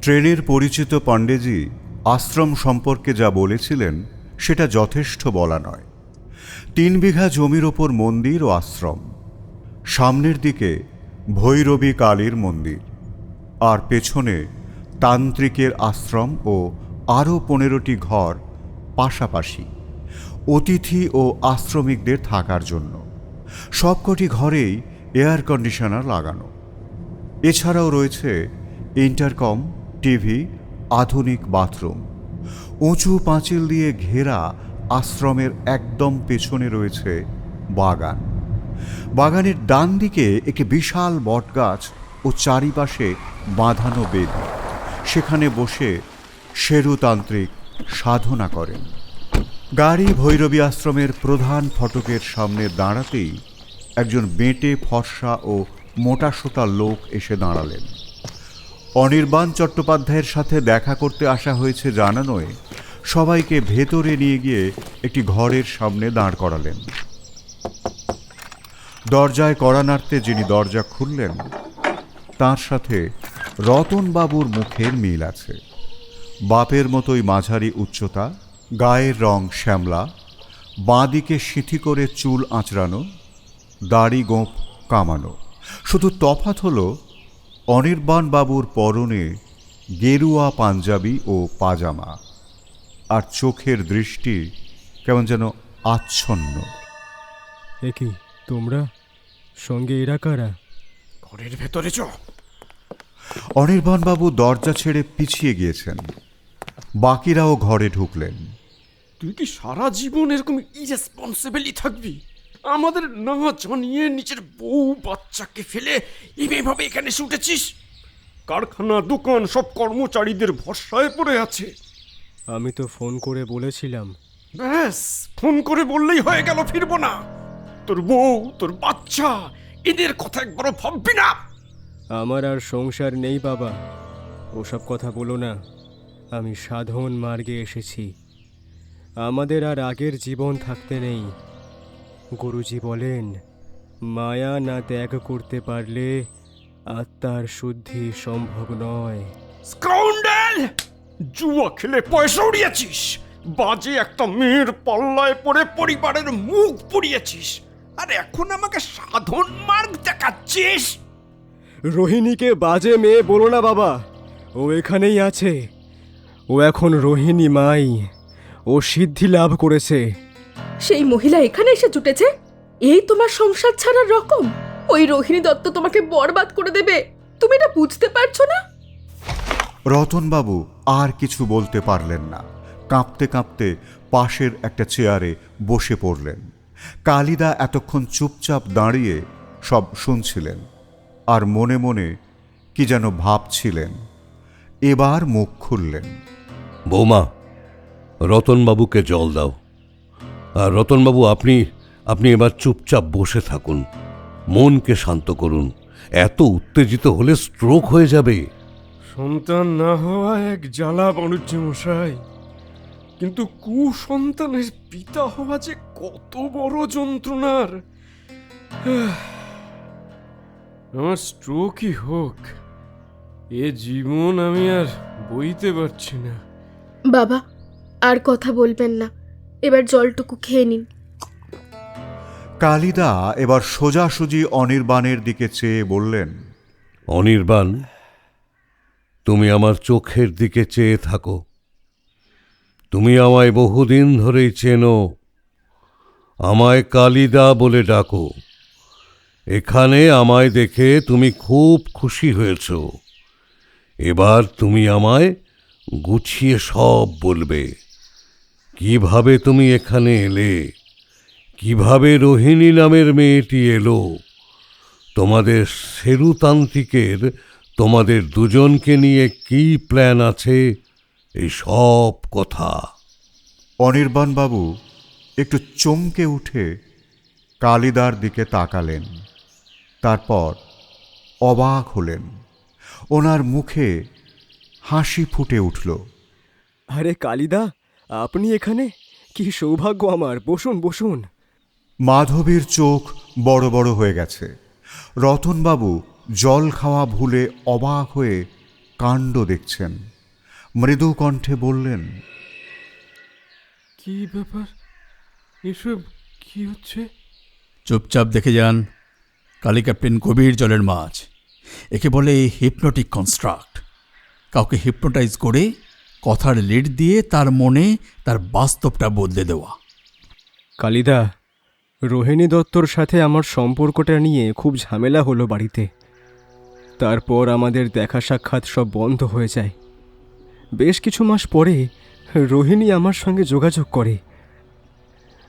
Speaker 1: ট্রেনের পরিচিত পাণ্ডেজি আশ্রম সম্পর্কে যা বলেছিলেন সেটা যথেষ্ট বলা নয়। 3 বিঘা জমির ওপর মন্দির ও আশ্রম, সামনের দিকে ভৈরবী কালীর মন্দির, আর পেছনে তান্ত্রিকের আশ্রম ও আরও 15টি ঘর পাশাপাশি অতিথি ও আশ্রমিকদের থাকার জন্য। সবকটি ঘরেই এয়ার কন্ডিশনার লাগানো। এছাড়াও রয়েছে ইন্টারকম, টিভি, আধুনিক বাথরুম। উঁচু পাঁচিল দিয়ে ঘেরা আশ্রমের একদম পেছনে রয়েছে বাগান। বাগানের ডান দিকে একটি বিশাল বটগাছ ও চারিপাশে বাঁধানো বেদি। সেখানে বসে শেরুতান্ত্রিক সাধনা করেন। গাড়ি ভৈরবী আশ্রমের প্রধান ফটকের সামনে দাঁড়াতেই একজন বেঁটে ফর্সা ও মোটাসোটা লোক এসে দাঁড়ালেন। অনির্বাণ চট্টোপাধ্যায়ের সাথে দেখা করতে আসা হয়েছে জানানোয় সবাইকে ভেতরে নিয়ে গিয়ে একটি ঘরের সামনে দাঁড় করালেন। দরজায় কড়া নাড়তে যিনি দরজা খুললেন তার সাথে রতনবাবুর মুখের মিল আছে। বাপের মতোই মাঝারি উচ্চতা, গায়ের রং শ্যামলা, বাঁদিকে সিঁথি করে চুল আঁচড়ানো, দাড়ি গোঁফ কামানো। শুধু তফাৎ হল অনির্বাণ বাবুর পরনে গেরুয়া পাঞ্জাবি ও পাজামা, আর চোখের দৃষ্টি কেমন যেন আচ্ছন্ন।
Speaker 9: কি তোমরা সঙ্গে এরা কারা?
Speaker 3: ঘরের ভেতরে চ।
Speaker 1: অনির্বাণ বাবু দরজা ছেড়ে পিছিয়ে গিয়েছেন। বাকিরাও ঘরে ঢুকলেন।
Speaker 3: তুই কি সারা জীবন এরকম ইরেসপন্সিবলি থাকবি? আমাদের না জানিয়ে নিজের বউ বাচ্চাকে ফেলে এইভাবে এখানে এসে উঠেছিস? কারখানা, দোকান সব কর্মচারীদের ভরসায় পড়ে আছে।
Speaker 9: আমি তো ফোন করে বলেছিলাম।
Speaker 3: ব্যাস, ফোন করে বললেই হয়ে গেল ফিরবো না? তোর বউ, তোর বাচ্চা, এদের কথা একবারও ভাববি না?
Speaker 9: আমার আর সংসার নেই বাবা, ওসব কথা বলো না। আমি সাধন মার্গে এসেছি, আমাদের আর আগের জীবন থাকতে নেই। গুরুজি বলেন, মায়া না ত্যাগ করতে পারলে আত্মার শুদ্ধি সম্ভব নয়।
Speaker 3: স্কাউন্ডেল! জুয়া খেলে পয়সা উড়িয়েছিস, বাজে একটা মেয়ের পাল্লায় পড়ে পরিবারের মুখ পুড়িয়েছিস, আর এখন আমাকে সাধন মার্গ দেখাচ্ছিস?
Speaker 9: রোহিণীকে বাজে মেয়ে বলো না বাবা, ও এখানেই আছে। ও এখন রোহিণী মাই, ও সিদ্ধি লাভ করেছে।
Speaker 2: সেই মহিলা এখানে এসে জুটেছে? এই তোমার সংসার ছাড়ার রকম? ওই রোহিণী দত্ত তোমাকে বরবাদ করে দেবে, তুমি এটা বুঝতে পারছো না?
Speaker 1: রতনবাবু আর কিছু বলতে পারলেন না। কাঁপতে কাঁপতে পাশের একটা চেয়ারে বসে পড়লেন। কালিদা এতক্ষণ চুপচাপ দাঁড়িয়ে সব শুনছিলেন আর মনে মনে কি যেন ভাবছিলেন। এবার মুখ খুললেন।
Speaker 6: বৌমা, রতনবাবুকে জল দাও। আর রতনবাবু, আপনি এবার চুপচাপ বসে থাকুন, মনকে শান্ত করুন। এত উত্তেজিত হলে স্ট্রোক হয়ে যাবে।
Speaker 3: সন্তান না হওয়া এক জ্বালা বাণিজ্য মশাই, কিন্তু কুসন্তানের পিতা হওয়া যে কত বড় যন্ত্রণার। আমার স্ট্রোকই হোক, এ জীবন আমি আর বইতে পারছি না।
Speaker 2: বাবা, আর কথা বলবেন না, এবার জলটুকু খেয়ে নিন।
Speaker 1: কালিদা এবার সোজাসুজি অনির্বাণের দিকে চেয়ে বললেন,
Speaker 6: অনির্বাণ, তুমি আমার চোখের দিকে চেয়ে থাকো। তুমি আমায় বহুদিন ধরেই চেনো, আমায় কালিদা বলে ডাকো। এখানে আমায় দেখে তুমি খুব খুশি হয়েছ। এবার তুমি আমায় গুছিয়ে সব বলবে। কিভাবে তুমি এখানে এলে, কিভাবে রোহিণী নামের মেয়েটি এলো, তোমাদের শেরুতান্ত্রিকের তোমাদের দুজনকে নিয়ে কি প্ল্যান আছে, এই সব কথা।
Speaker 1: অনির্বাণবাবু একটু চমকে উঠে কালিদার দিকে তাকালেন। তারপর অবাক হলেন। ওনার মুখে হাসি ফুটে উঠল।
Speaker 9: আরে কালিদা, আপনি এখানে? কি সৌভাগ্য আমার! বসুন বসুন।
Speaker 1: মাধবীর চোখ বড় বড় হয়ে গেছে। রতনবাবু জল খাওয়া ভুলে অবাক হয়ে কাণ্ড দেখছেন। মৃদু কণ্ঠে বললেন,
Speaker 3: কি ব্যাপার, এসব কি হচ্ছে?
Speaker 7: চুপচাপ দেখে যান। কালী ক্যাপ্টেন গভীর জলের মাছ। একে বলে হিপনোটিক কনস্ট্রাক্ট। কাউকে হিপনোটাইজ করে কথার লিড দিয়ে তার মনে তার বাস্তবটা বদলে দেওয়া।
Speaker 9: কালিদা, রোহিণী দত্তর সাথে আমার সম্পর্কটা নিয়ে খুব ঝামেলা হলো বাড়িতে। তারপর আমাদের দেখা সাক্ষাৎ সব বন্ধ হয়ে যায়। বেশ কিছু মাস পরে রোহিণী আমার সঙ্গে যোগাযোগ করে,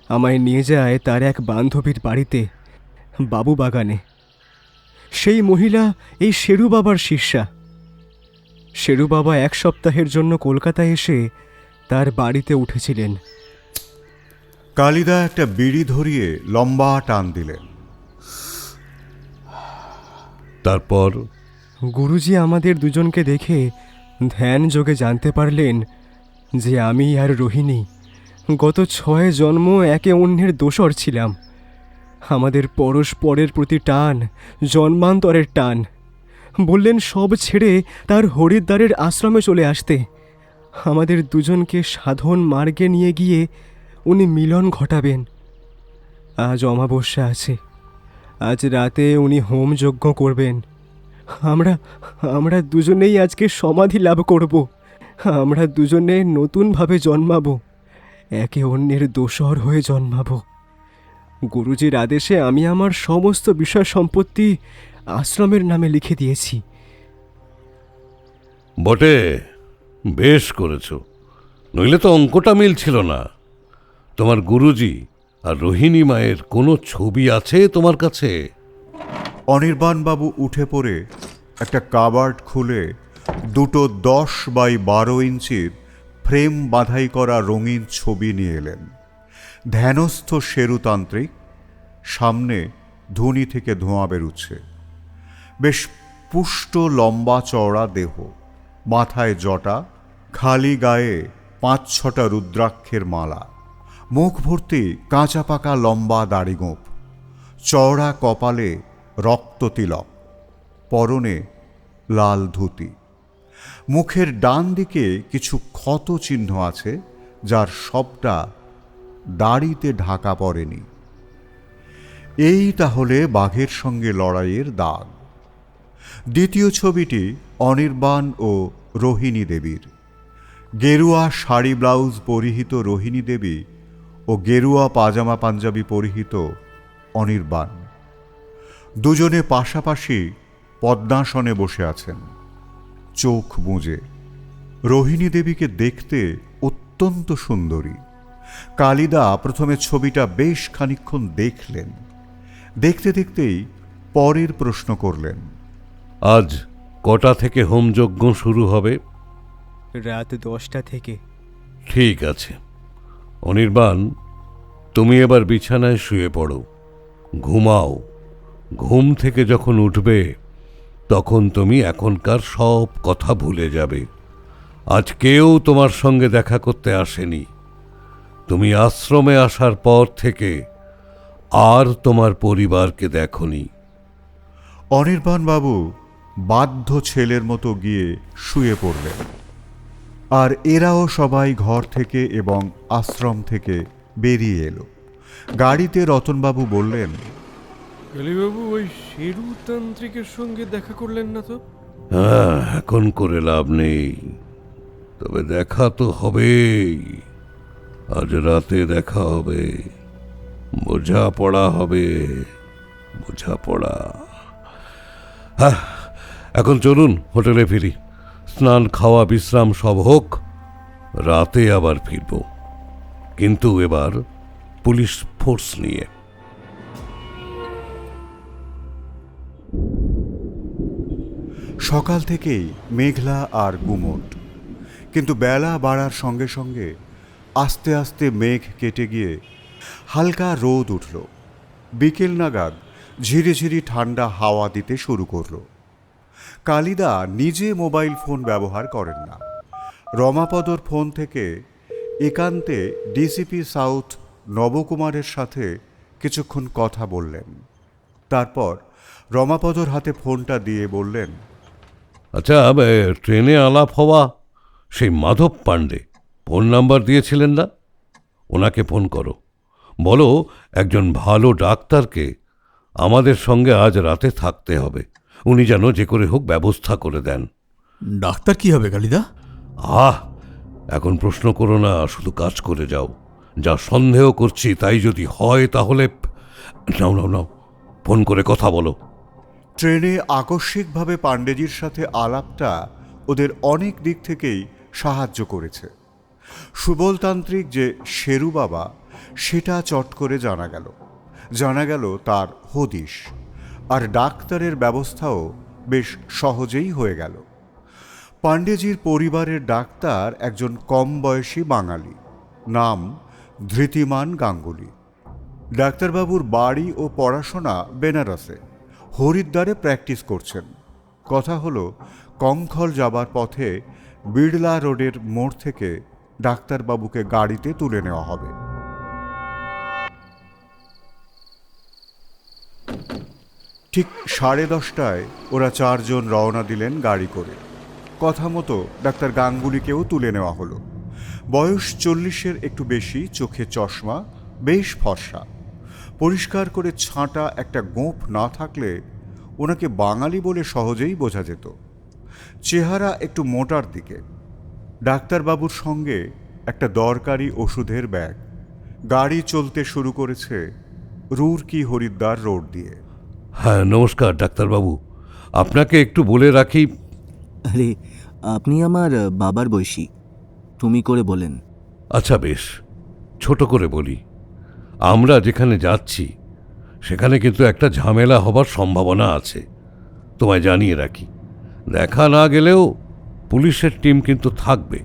Speaker 9: আমায় নিয়ে যায় তার এক বান্ধবীর বাড়িতে, বাবু বাগানে। সেই মহিলা এই শেরু বাবার শিষ্যা। শেরু বাবা 1 সপ্তাহের জন্য কলকাতায় এসে তার বাড়িতে উঠেছিলেন।
Speaker 1: কালিদা একটা বিড়ি ধরিয়ে লম্বা টান দিলেন।
Speaker 6: তারপর
Speaker 9: গুরুজি আমাদের দুজনকে দেখে ধ্যান যোগে জানতে পারলেন যে আমি আর রোহিণী গত 6 জন্ম একে অন্যের দোসর ছিলাম। আমাদের পরস্পরের প্রতি টান জন্মান্তরের টান। বললেন সব ছেড়ে তার হরিদ্বারের আশ্রমে চলে আসতে। আমাদের দুজনকে সাধন মার্গে নিয়ে গিয়ে উনি মিলন ঘটাবেন। আজ অমাবস্যা আছে, আজ রাতে উনি হোম যজ্ঞ করবেন। আমরা দুজনেই আজকে সমাধি লাভ করব। আমরা দুজনে নতুনভাবে জন্মাবো, একে অন্যের দোসর হয়ে জন্মাবো। গুরুজির আদেশে আমি আমার সমস্ত বিষয় সম্পত্তি আশ্রমের নামে লিখে দিয়েছি।
Speaker 6: বটে, বেশ করেছ, নইলে তো অঙ্কটা মিলছিল না। তোমার গুরুজি আর রোহিণী মায়ের কোনো ছবি আছে তোমার কাছে?
Speaker 1: অনির্বাণবাবু উঠে পড়ে একটা কাবার্ড খুলে দুটো 10 বাই 12 ইঞ্চির ফ্রেম বাঁধাই করা রঙিন ছবি নিয়ে এলেন। ধ্যানস্থ শেরুতান্ত্রিক, সামনে ধুনি থেকে ধোঁয়া বেরুচ্ছে। বেশ পুষ্ট লম্বা চওড়া দেহ, মাথায় জটা, খালি গায়ে 5-6টা রুদ্রাক্ষের মালা, মুখ ভর্তি কাঁচা পাকা লম্বা দাড়িগোঁফ, চওড়া কপালে রক্ত তিলক, পরনে লাল ধুতি। মুখের ডান দিকে কিছু ক্ষত চিহ্ন আছে, যার সবটা দাড়িতে ঢাকা পড়েনি। এই তাহলে বাঘের সঙ্গে লড়াইয়ের দাগ। দ্বিতীয় ছবিটি অনির্বাণ ও রোহিণী দেবীর। গেরুয়া শাড়ি ব্লাউজ পরিহিত রোহিণী দেবী ও গেরুয়া পাজামা পাঞ্জাবি পরিহিত অনির্বাণ দুজনে পাশাপাশি পদ্মাসনে বসে আছেন, চোখ বুজে। রোহিণী দেবীকে দেখতে অত্যন্ত সুন্দরী। কালিদা প্রথমে ছবিটা বেশ খানিকক্ষণ দেখলেন, দেখতে দেখতেই পরের প্রশ্ন করলেন,
Speaker 6: আজ কটা থেকে হোমযজ্ঞ শুরু হবে?
Speaker 9: রাত 10টা থেকে।
Speaker 6: ঠিক আছে অনির্বাণ, তুমি এবার বিছানায় শুয়ে পড়ো, ঘুমাও। ঘুম থেকে যখন উঠবে তখন তুমি এখনকার সব কথা ভুলে যাবে। আজ কেউ তোমার সঙ্গে দেখা করতে আসেনি। তুমি আশ্রমে আসার পর থেকে আর তোমার পরিবারকে দেখনি।
Speaker 1: অনির্বাণ বাবু বাধ্য ছেলের মতো গিয়ে শুয়ে পড়লেন। আর এরাও সবাই ঘর থেকে এবং আশ্রম থেকে বেরিয়ে এলো। গাড়িতে রতনবাবু বললেন,
Speaker 3: কালীবাবু ওই শেরু তান্ত্রিকের সঙ্গে দেখা করলেন না তো?
Speaker 6: হ্যাঁ, এখন করে লাভ নেই, তবে দেখা তো হবেই। আজ রাতে দেখা হবে, বোঝাপড়া হবে, বোঝাপড়া। হ্যাঁ, এখন চলুন হোটেলে ফিরি। স্নান খাওয়া বিশ্রাম সব হোক, রাতে আবার ফিরব, কিন্তু এবার পুলিশ ফোর্স নিয়ে।
Speaker 1: সকাল থেকেই মেঘলা আর গুমট, কিন্তু বেলা বাড়ার সঙ্গে সঙ্গে আস্তে আস্তে মেঘ কেটে গিয়ে হালকা রোদ উঠল। বিকেল নাগাদ ঝিরিঝিরি ঠান্ডা হাওয়া দিতে শুরু করল। কালিদা নিজে মোবাইল ফোন ব্যবহার করেন না। রমাপদর ফোন থেকে একান্তে ডিসিপি সাউথ নবকুমারের সাথে কিছুক্ষণ কথা বললেন। তারপর রমাপদর হাতে ফোনটা দিয়ে বললেন,
Speaker 6: আচ্ছা, ট্রেনে আলাপ হওয়া সেই মাধব পাণ্ডে ফোন নাম্বার দিয়েছিলেন না? ওনাকে ফোন করো, বলো একজন ভালো ডাক্তারকে আমাদের সঙ্গে আজ রাতে থাকতে হবে। উনি যেন যে করে হোক ব্যবস্থা করে দেন।
Speaker 7: ডাক্তার কি হবে কালিদা?
Speaker 6: এখন প্রশ্ন করো না, শুধু কাজ করে যাও। যা সন্দেহ করছি তাই যদি হয় তাহলে নাও নাও নাও, ফোন করে কথা বলো।
Speaker 1: ট্রেনে আকস্মিকভাবে পাণ্ডেজির সাথে আলাপটা ওদের অনেক দিক থেকেই সাহায্য করেছে। সুবলতান্ত্রিক যে শেরু বাবা, সেটা চট করে জানা গেল তার হদিশ, আর ডাক্তারের ব্যবস্থাও বেশ সহজেই হয়ে গেল। পাণ্ডেজির পরিবারের ডাক্তার একজন কম বয়সী বাঙালি, নাম ধৃতিমান গাঙ্গুলি। ডাক্তারবাবুর বাড়ি ও পড়াশোনা বেনারসে, হরিদ্বারে প্র্যাকটিস করছেন। কথা হলো কঙ্খল যাবার পথে বিড়লা রোডের মোড় থেকে ডাক্তারবাবুকে গাড়িতে তুলে নেওয়া হবে। ঠিক 10:30টায় ওরা 4 জন রওনা দিলেন গাড়ি করে। কথা মতো ডাক্তার গাঙ্গুলিকেও তুলে নেওয়া হলো। বয়স 40-এর একটু বেশি, চোখে চশমা, বেশ ফর্সা। পরিষ্কার করে ছাঁটা একটা গোঁফ না থাকলে ওনাকে বাঙালি বলে সহজেই বোঝা যেত। চেহারা একটু মোটার দিকে। ডাক্তারবাবুর সঙ্গে একটা দরকারি ওষুধের ব্যাগ। গাড়ি চলতে শুরু করেছে রুরকি হরিদ্বার রোড দিয়ে।
Speaker 6: হ্যাঁ, নমস্কার ডাক্তারবাবু, আপনাকে একটু বলে রাখি।
Speaker 10: আরে, আপনি আমার বাবার বয়সী, তুমি করে বলেন।
Speaker 6: আচ্ছা বেশ, ছোট করে বলি। আমরা যেখানে যাচ্ছি সেখানে কিন্তু একটা ঝামেলা হবার সম্ভাবনা আছে, তোমায় জানিয়ে রাখি। দেখা না গেলেও পুলিশের টিম কিন্তু থাকবে,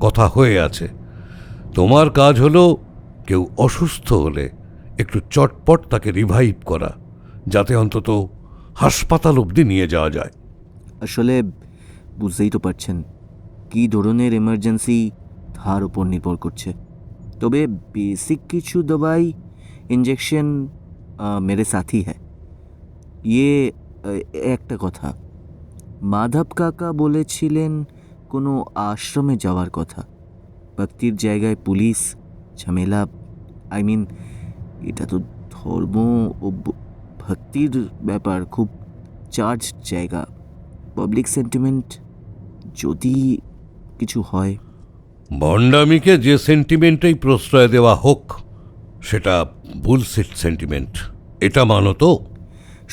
Speaker 6: কথা হয়ে আছে। তোমার কাজ হলো কেউ অসুস্থ হলে একটু চটপট তাকে রিভাইভ করা, যাতে অন্তত হাসপাতাল অবধি নিয়ে যাওয়া যায়।
Speaker 10: আসলে বুঝতেই তো পারছেন কী ধরনের এমার্জেন্সি তার উপর নির্ভর করছে। তবে বেসিক কিছু দবাই, ইঞ্জেকশন মেরে সাথী হ্যাঁ। ইয়ে একটা কথা, মাধব কাকা বলেছিলেন কোনো আশ্রমে যাওয়ার কথা। ভক্তির জায়গায় পুলিশ ঝামেলা, এটা তো ধর্ম ও ভক্তির ব্যাপার, খুব চার্জ জায়গা, পাবলিক সেন্টিমেন্ট, যদি কিছু হয়।
Speaker 6: ভণ্ডামিকে যে সেন্টিমেন্টেই প্রশ্রয় দেওয়া হোক, সেটা বুলশিট সেন্টিমেন্ট, এটা মানো তো?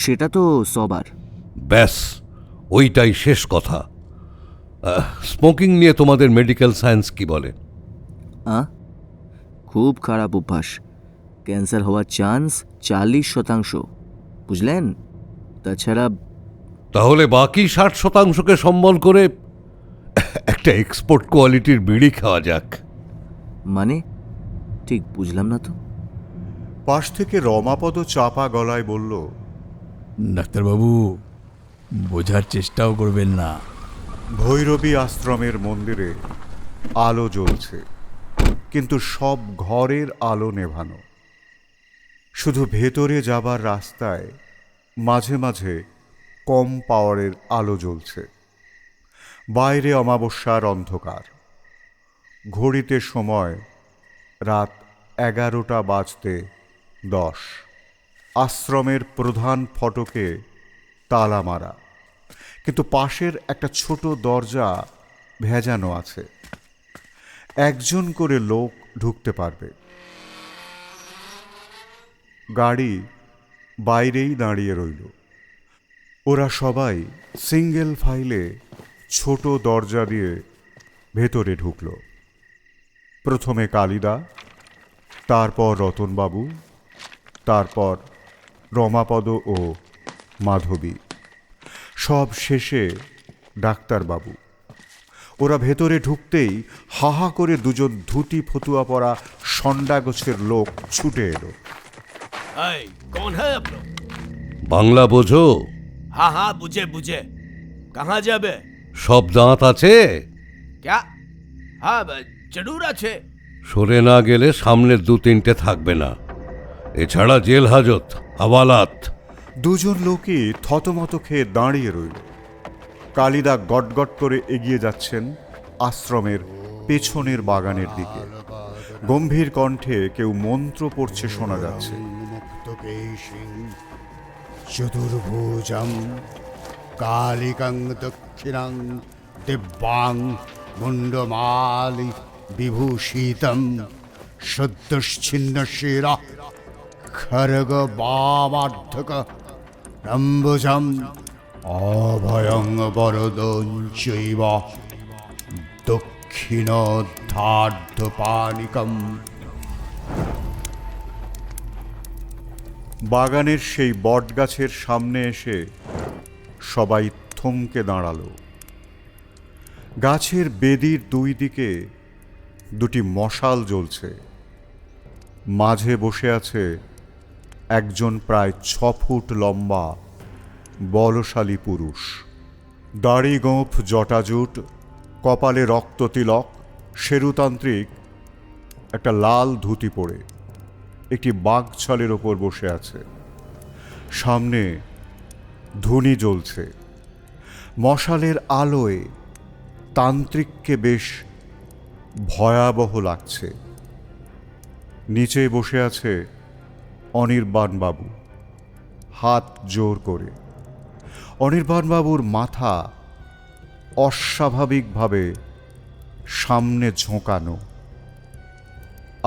Speaker 10: সেটা তো সবার।
Speaker 6: ব্যাস, ওইটাই শেষ কথা। স্মোকিং নিয়ে তোমাদের মেডিকেল সায়েন্স কি বলে?
Speaker 10: খুব খারাপ অভ্যাস, ক্যান্সার হওয়ার চান্স 40%, বুঝলেন? তাছাড়া
Speaker 6: তাহলে বাকি 60%কে সম্বল করে একটা এক্সপোর্ট কোয়ালিটির বিড়ি খাওয়া যাক।
Speaker 10: মানে ঠিক বুঝলাম না তো।
Speaker 1: পাশ থেকে রমাপদ চাপা গলায় বলল,
Speaker 7: ডাক্তারবাবু, বোঝার চেষ্টাও করবেন না।
Speaker 1: ভৈরবী আশ্রমের মন্দিরে আলো জ্বলছে, কিন্তু সব ঘরের আলো নেভানো। শুধু ভেতরে যাবার রাস্তায় মাঝে মাঝে কম পাওয়ারের আলো জ্বলছে। বাইরে অমাবস্যার অন্ধকার। ঘড়িতে সময় রাত 11:10। আশ্রমের প্রধান ফটকে তালা মারা, কিন্তু পাশের একটা ছোট দরজা ভেজানো আছে। একজন করে লোক ঢুকতে পারবে। গাড়ি বাইরেই দাঁড়িয়ে রইল। ওরা সবাই সিঙ্গেল ফাইলে ছোট দরজা দিয়ে ভেতরে ঢুকল। প্রথমে কালিদা, তারপর রতনবাবু, তারপর রমাপদ ও মাধবী, সব শেষে ডাক্তারবাবু। ওরা ভেতরে ঢুকতেই হাহা করে দুজন ধুতি ফতুয়া পরা ষণ্ডা গোছের লোক ছুটে এলো।
Speaker 11: कौन है आप लोग?
Speaker 6: বাংলা বোঝো?
Speaker 11: हाँ हाँ बुझे बुझे। कहाँ जाबे?
Speaker 6: সব দাঁত আছে?
Speaker 11: क्या? हाँ जरूर আছে।
Speaker 6: সরে না গেলে সামনের 2-3টে থাকবে না। এছাড়া জেল হাজত, হাওয়ালাত।
Speaker 1: দুজন লোকই থতমত খেয়ে দাঁড়িয়ে রইল। কালিদা গটগট করে এগিয়ে যাচ্ছেন আশ্রমের পেছনের বাগানের দিকে। গম্ভীর কণ্ঠে কেউ মন্ত্র পড়ছে শোনা যাচ্ছে।
Speaker 4: চতুর্ভুজম কালিকং দক্ষিণং দিব্যাং মুন্ডমালি বিভূষিতম সদ্যশ্ছিন্ন শিরা খর্গ বামার্ধক রম্বুজম অভয়ং বরদং চৈব দক্ষিণোদ্ধার্ধপানিকম।
Speaker 1: বাগানের সেই বটগাছের সামনে এসে সবাই থমকে দাঁড়ালো। গাছের বেদির দুই দিকে দুটি মশাল জ্বলছে। মাঝে বসে আছে একজন প্রায় 6 ফুট লম্বা বলশালী পুরুষ। দাড়ি গোঁফ, জটাজুট, কপালে রক্ততিলক, শেরুতান্ত্রিক একটা লাল ধুতি পরে একটি বাঘছালের ওপর বসে আছে। সামনে ধুনি জ্বলছে। মশালের আলোয় তান্ত্রিককে বেশ ভয়াবহ লাগছে। নিচে বসে আছে অনির্বাণবাবু, হাত জোর করে। অনির্বাণবাবুর মাথা অস্বাভাবিকভাবে সামনে ঝোঁকানো।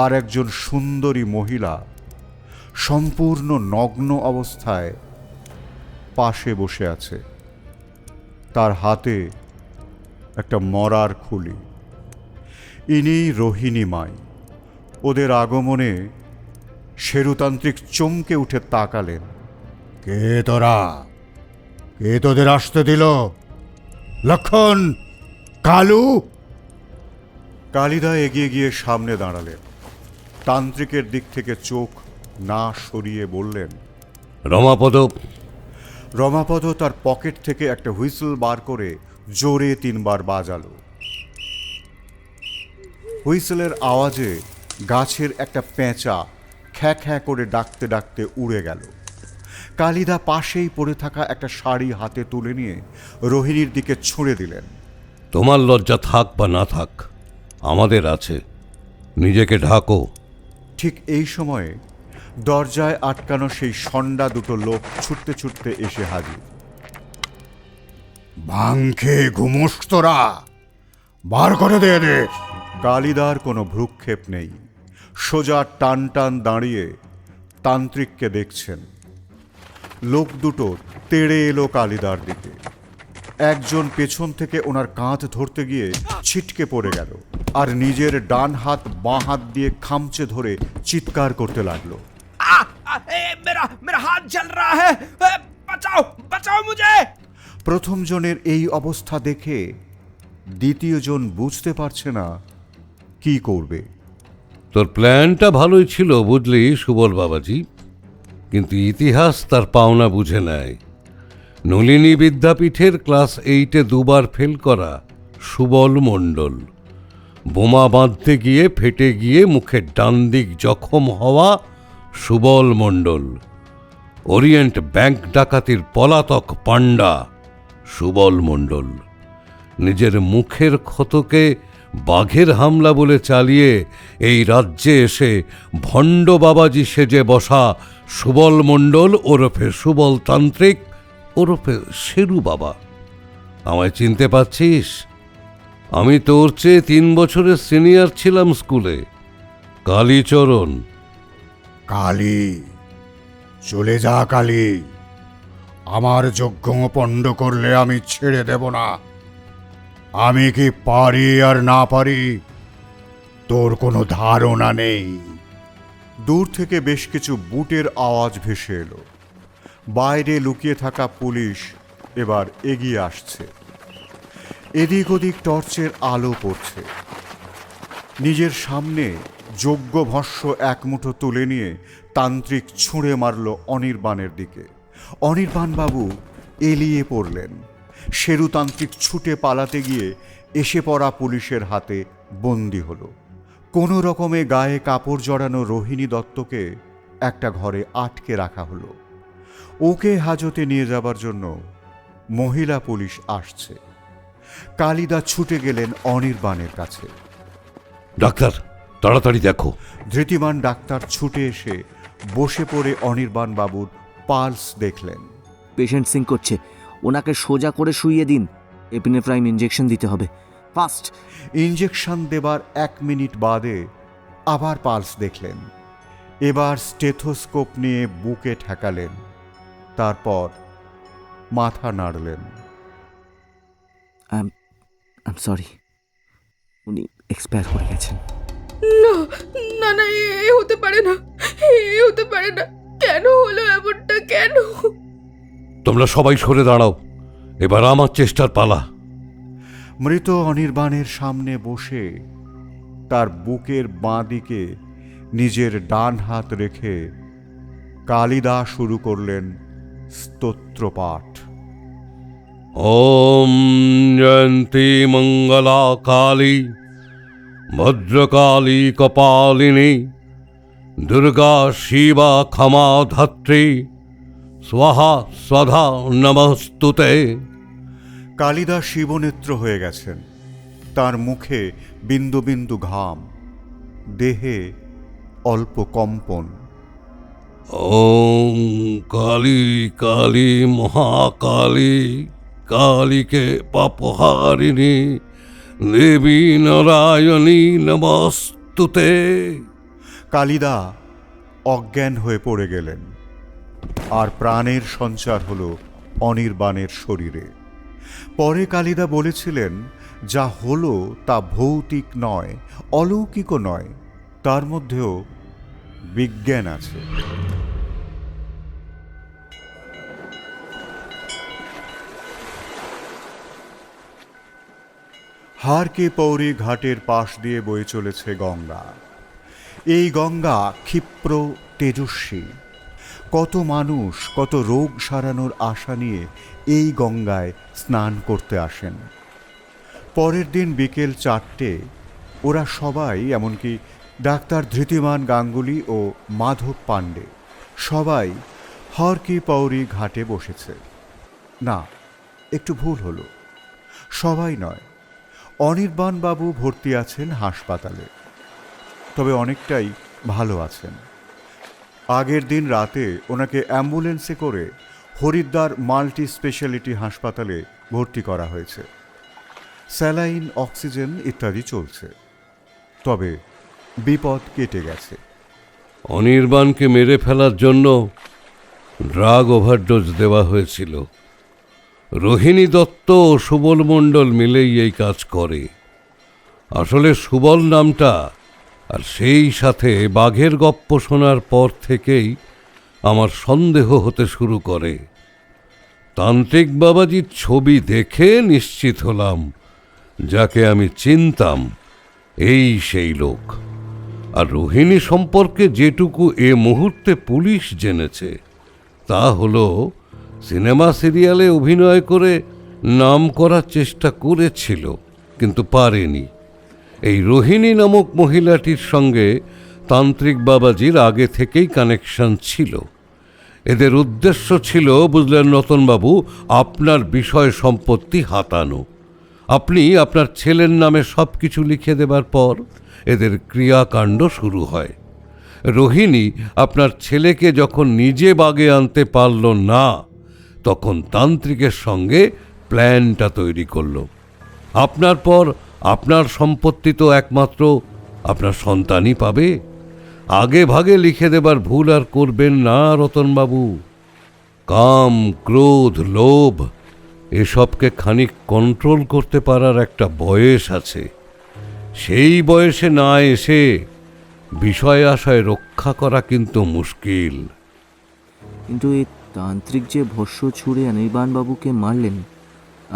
Speaker 1: আর একজন সুন্দরী মহিলা সম্পূর্ণ নগ্ন অবস্থায় পাশে বসে আছে। তার হাতে একটা মরার খুলি। ইনিই রোহিণী মাই। ওদের আগমনে শেরুতান্ত্রিক চমকে উঠে তাকালেন।
Speaker 4: কে তোরা? কে তোদের আসতে দিল? লক্ষণ, কালু?
Speaker 1: কালিদা এগিয়ে গিয়ে সামনে দাঁড়ালেন। তান্ত্রিকের দিক থেকে চোখ না সরিয়ে বললেন,
Speaker 6: রমাপদ।
Speaker 1: রমাপদ তার পকেট থেকে একটা হুইসেল বার করে জোরে 3 বার বাজালো। হুইসেলের আওয়াজে গাছের একটা পেঁচা খ্যাঁ খ্যাঁ করে ডাকতে ডাকতে উড়ে গেল। কালিদা পাশেই পড়ে থাকা একটা শাড়ি হাতে তুলে নিয়ে রোহিণীর দিকে ছুঁড়ে দিলেন।
Speaker 6: তোমার লজ্জা থাক বা না থাক, আমাদের আছে। নিজেকে ঢাকো।
Speaker 1: ঠিক এই সময়ে দরজায় আটকানো সেই ষণ্ডা দুটো লোক ছুটতে ছুটতে এসে হাজির।
Speaker 4: ভাং খেয়ে ঘুমোস তোরা? বার করে দে এদের।
Speaker 1: কালিদার কোনো ভ্রুক্ষেপ নেই, সোজা টান টান দাঁড়িয়ে তান্ত্রিককে দেখছেন। লোক দুটো তেড়ে এলো কালিদার দিকে। একজন পেছন থেকে ওনার কাঁধ ধরতে গিয়ে ছিটকে পড়ে গেল, আর নিজের ডান হাত বাঁ হাত দিয়ে খামচে ধরে চিৎকার করতে লাগলো।
Speaker 11: मेरा मेरा हाथ जल रहा है, बचाओ बचाओ मुझे।
Speaker 1: প্রথম জনের এই অবস্থা দেখে দ্বিতীয় জন বুঝতে পারছে না কি করবে।
Speaker 6: তোর প্ল্যানটা ভালোই ছিল বুঝলি সুবল বাবাজি, কিন্তু ইতিহাস তার পাওনা বুঝে নেয়। নলিনী বিদ্যাপীঠের ক্লাস 8-এ দুবার ফেল করা সুবল মণ্ডল, বোমা বাঁধতে গিয়ে ফেটে গিয়ে মুখের ডান দিক জখম হওয়া সুবল মণ্ডল, ওরিয়েন্ট ব্যাংক ডাকাতির পলাতক পাণ্ডা সুবল মণ্ডল, নিজের মুখের ক্ষতকে বাঘের হামলা বলে চালিয়ে এই রাজ্যে এসে ভণ্ড বাবাজি সেজে বসা সুবল মণ্ডল ওরফে সুবল তান্ত্রিক ওরফে শেরু বাবা। আমায় চিনতে পারছিস? আমি তোর চেয়ে 3 বছরের সিনিয়র ছিলাম স্কুলে, কালীচরণ।
Speaker 4: কালী, চলে যা কালী। আমার যজ্ঞ পণ্ড করলে আমি ছেড়ে দেব না। আমি কি পারি আর না পারি তোর কোনো ধারণা নেই।
Speaker 1: দূর থেকে বেশ কিছু বুটের আওয়াজ ভেসে এলো। বাইরে লুকিয়ে থাকা পুলিশ এবার এগিয়ে আসছে। এদিক ওদিক টর্চের আলো পড়ছে। নিজের সামনে যজ্ঞ ভস্য এক মুঠো তুলে নিয়ে তান্ত্রিক ছুঁড়ে মারল অনির্বাণের দিকে। অনির্বাণবাবু এলিয়ে পড়লেন। শেরুতান্ত্রিক ছুটে পালাতে গিয়ে এসে পড়া পুলিশের হাতে বন্দি হল। কোনো রকমে গায়ে কাপড় জড়ানো রোহিণী দত্তকে একটা ঘরে আটকে রাখা হলো। ওকে হাজতে নিয়ে যাবার জন্য মহিলা পুলিশ আসছে। কালিদা ছুটে গেলেন অনির্বাণের কাছে।
Speaker 6: ডাক্তার, তাড়াতাড়ি দেখো।
Speaker 1: ধৃতিমান ডাক্তার ছুটে এসে বসে পড়ে অনির্বাণ বাবুর পালস দেখলেন।
Speaker 10: পেশেন্ট সিঙ্ক করছে, ওনাকে সোজা করে শুইয়ে দিন। এপিনেফ্রাইন ইঞ্জেকশন দিতে হবে, ফাস্ট।
Speaker 1: ইঞ্জেকশন দেবার 1 মিনিট বাদে আবার পালস দেখলেন। এবার স্টেথোস্কোপ নিয়ে বুকে ঠেকালেন, তারপর মাথা নাড়লেন।
Speaker 10: আই এম সরি, উনি এক্সপায়ার করে গেছেন।
Speaker 2: না না না, এ হতে পারে না, এ হতে পারে না। কেন হলো এমনটা, কেন?
Speaker 6: তোমরা সবাই সরে দাঁড়াও, এবার আমার চেষ্টার পালা।
Speaker 1: মৃত অনির্বাণের সামনে বসে তার বুকের বাঁ দিকে নিজের ডান হাত রেখে কালিদা শুরু করলেন স্তোত্রপাঠ।
Speaker 6: ওম জয়ন্তী মঙ্গলা কালী ভদ্রকালী কপালিনী দুর্গা শিবা ক্ষমা ধাত্রী স্বাহা স্বধা নমস্তুতে।
Speaker 1: কালিদা শিবনেত্র হয়ে গেছেন। তার মুখে বিন্দু বিন্দু ঘাম, দেহে অল্প কম্পন।
Speaker 6: ওম কালী কালী মহাকালী কালীকে পাপহারিণী দেবী নারায়ণী নমস্তুতে।
Speaker 1: কালিদা অজ্ঞান হয়ে পড়ে গেলেন, আর প্রাণের সঞ্চার হল অনির্বাণের শরীরে। পরে কালিদা বলেছিলেন, যা হলো তা ভৌতিক নয়, অলৌকিকও নয়, তার মধ্যেও বিজ্ঞান আছে। হারকে পৌরি ঘাটের পাশ দিয়ে বয়ে চলেছে গঙ্গা। এই গঙ্গা ক্ষিপ্র তেজস্বী। কত মানুষ কত রোগ সারানোর আশা নিয়ে এই গঙ্গায় স্নান করতে আসেন। পরের দিন বিকেল 4টে ওরা সবাই, এমনকি ডাক্তার ধৃতিমান গাঙ্গুলি ও মাধব পাণ্ডে, সবাই হরকি পৌরি ঘাটে বসেছে। না, একটু ভুল হলো, সবাই নয়। অনির্বাণবাবু ভর্তি আছেন হাসপাতালে, তবে অনেকটাই ভালো আছেন। আগের দিন রাতে ওনাকে অ্যাম্বুলেন্সে করে হরিদ্বার মাল্টি স্পেশালিটি হাসপাতালে ভর্তি করা হয়েছে। স্যালাইন, অক্সিজেন ইত্যাদি চলছে। তবে বিপদ কেটে গেছে।
Speaker 6: অনির্বাণকে মেরে ফেলার জন্য ড্রাগ ওভারডোজ দেওয়া হয়েছিল। রোহিণী দত্ত ও সুবল মণ্ডল মিলেই এই কাজ করে। আসলে সুবল নামটা আর সেই সাথে বাঘের গপ্প শোনার পর থেকেই আমার সন্দেহ হতে শুরু করে। তান্ত্রিক বাবাজির ছবি দেখে নিশ্চিত হলাম যাকে আমি চিনতাম এই সেই লোক। আর রোহিণী সম্পর্কে যেটুকু এ মুহূর্তে পুলিশ জেনেছে তা হলো সিনেমা সিরিয়ালে অভিনয় করে নাম করার চেষ্টা করেছিল, কিন্তু পারেনি। এই রোহিণী নামক মহিলাটির সঙ্গে তান্ত্রিক বাবাজির আগে থেকেই কানেকশন ছিল। এদের উদ্দেশ্য ছিল, বুঝলেন রতনবাবু, আপনার বিষয় সম্পত্তি হাতানো। আপনি আপনার ছেলের নামে সব কিছু লিখে দেবার পর এদের ক্রিয়াকাণ্ড শুরু হয়। রোহিণী আপনার ছেলেকে যখন নিজে বাগে আনতে পারল না, তখন তান্ত্রিকের সঙ্গে প্ল্যানটা তৈরি করল। আপনার পর আপনার সম্পত্তি তো একমাত্র আপনার সন্তানই পাবে। আগে ভাগে লিখে দেবার ভুল আর করবেন না রতনবাবু। কাম, ক্রোধ, লোভ এসবকে খানিক কন্ট্রোল করতে পারার একটা বয়স আছে। সেই বয়সে না এসে বিষয় আশায় রক্ষা করা কিন্তু মুশকিল।
Speaker 10: কিন্তু এই তান্ত্রিক যে ভস্য ছুঁড়ে অনির্বাণবাবুকে মারলেন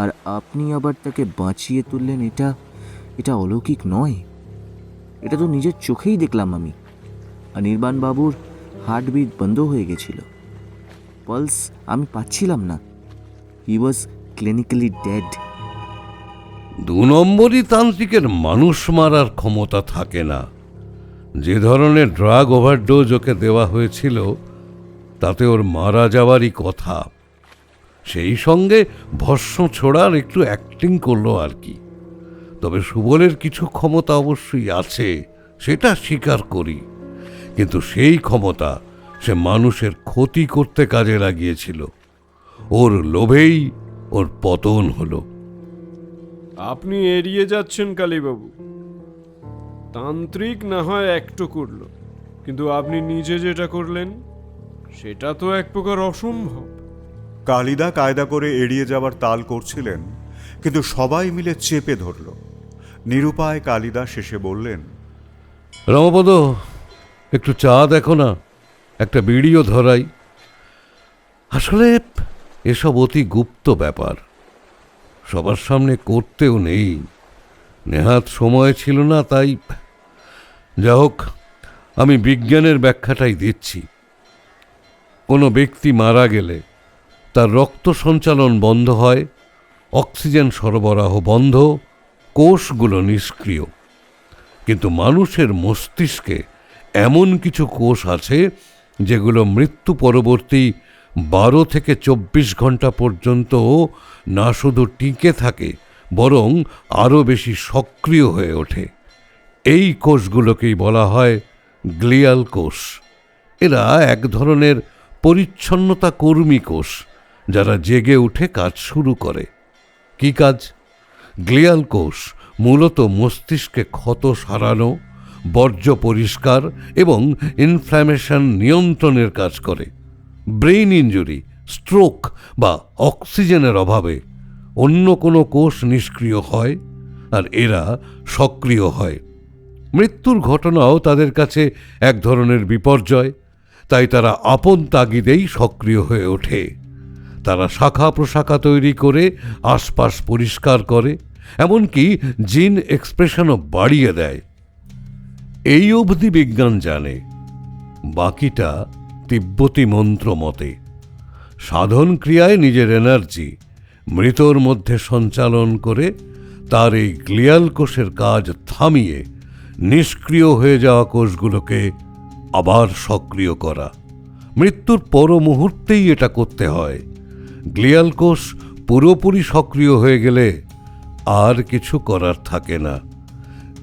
Speaker 10: আর আপনি আবার তাকে বাঁচিয়ে তুললেন, এটা অলৌকিক নয়? এটা তো নিজের চোখেই দেখলাম আমি। অনির্বাণবাবুর হার্টবিট বন্ধ হয়ে গেছিল, পালস আমি পাচ্ছিলাম না। হি ওয়াজ ক্লিনিক্যালি ডেড।
Speaker 6: 2 নম্বরই তান্ত্রিকের মানুষ মারার ক্ষমতা থাকে না। যে ধরনের ড্রাগ ওভারডোজ ওকে দেওয়া হয়েছিল তাতে ওর মারা যাওয়ারই কথা। সেই সঙ্গে ভস্ম ছোড়ার একটু অ্যাক্টিং করলো আর কি। তবে সুবলের কিছু ক্ষমতা অবশ্যই আছে, সেটা স্বীকার করি, কিন্তু সেই ক্ষমতা সে মানুষের ক্ষতি করতে কাজে লাগিয়েছিল। ওর লোভেই ওর পতন হলো।
Speaker 12: আপনি এড়িয়ে যাচ্ছেন কালীবাবু। তান্ত্রিক না হয় একটু করল, কিন্তু আপনি নিজে যেটা করলেন সেটা তো এক প্রকার অসম্ভব।
Speaker 1: কালিদা কায়দা করে এড়িয়ে যাবার তাল করছিলেন, কিন্তু সবাই মিলে চেপে ধরল। নিরুপায় কালিদা শেষে বললেন,
Speaker 6: রমাপদ, একটু চা দেখো না, একটা বিড়িও ধরাই। আসলে এসব অতি গুপ্ত ব্যাপার, সবার সামনে করতেও নেই। নেহাত সময় ছিল না, তাই যা হোক আমি বিজ্ঞানের ব্যাখ্যাটাই দিচ্ছি। কোনো ব্যক্তি মারা গেলে তার রক্ত সঞ্চালন বন্ধ হয়, অক্সিজেন সরবরাহ বন্ধ, কোষগুলো নিষ্ক্রিয়। কিন্তু মানুষের মস্তিষ্কে এমন কিছু কোষ আছে যেগুলো মৃত্যু পরবর্তী 12 থেকে 24 ঘন্টা পর্যন্ত না শুধু টিকে থাকে, বরং আরও বেশি সক্রিয় হয়ে ওঠে। এই কোষগুলোকেই বলা হয় গ্লিয়াল কোষ। এরা এক ধরনের পরিচ্ছন্নতা কর্মী কোষ, যারা জেগে উঠে কাজ শুরু করে। কি কাজ? গ্লিয়াল কোষ মূলত মস্তিষ্কে ক্ষত সারানো, বর্জ্য পরিষ্কার এবং ইনফ্ল্যামেশন নিয়ন্ত্রণের কাজ করে। ব্রেইন ইনজুরি, স্ট্রোক বা অক্সিজেনের অভাবে অন্য কোনো কোষ নিষ্ক্রিয় হয় আর এরা সক্রিয় হয়। মৃত্যুর ঘটনাও তাদের কাছে এক ধরনের বিপর্যয়, তাই তারা আপন তাগিদেই সক্রিয় হয়ে ওঠে। তারা শাখা প্রশাখা তৈরি করে আশপাশ পরিষ্কার করে, এমনকি জিন এক্সপ্রেশনও বাড়িয়ে দেয়। এই অবধি বিজ্ঞান জানে, বাকিটা তিব্বতী মন্ত্র মতে। সাধন ক্রিয়ায় নিজের এনার্জি মৃতর মধ্যে সঞ্চালন করে তার এই গ্লিয়াল কোষের কাজ থামিয়ে নিষ্ক্রিয় হয়ে যাওয়া কোষগুলোকে আবার সক্রিয় করা। মৃত্যুর পর মুহূর্তেই এটা করতে হয়। গ্লিয়াল কোষ পুরোপুরি সক্রিয় হয়ে গেলে আর কিছু করার থাকে না।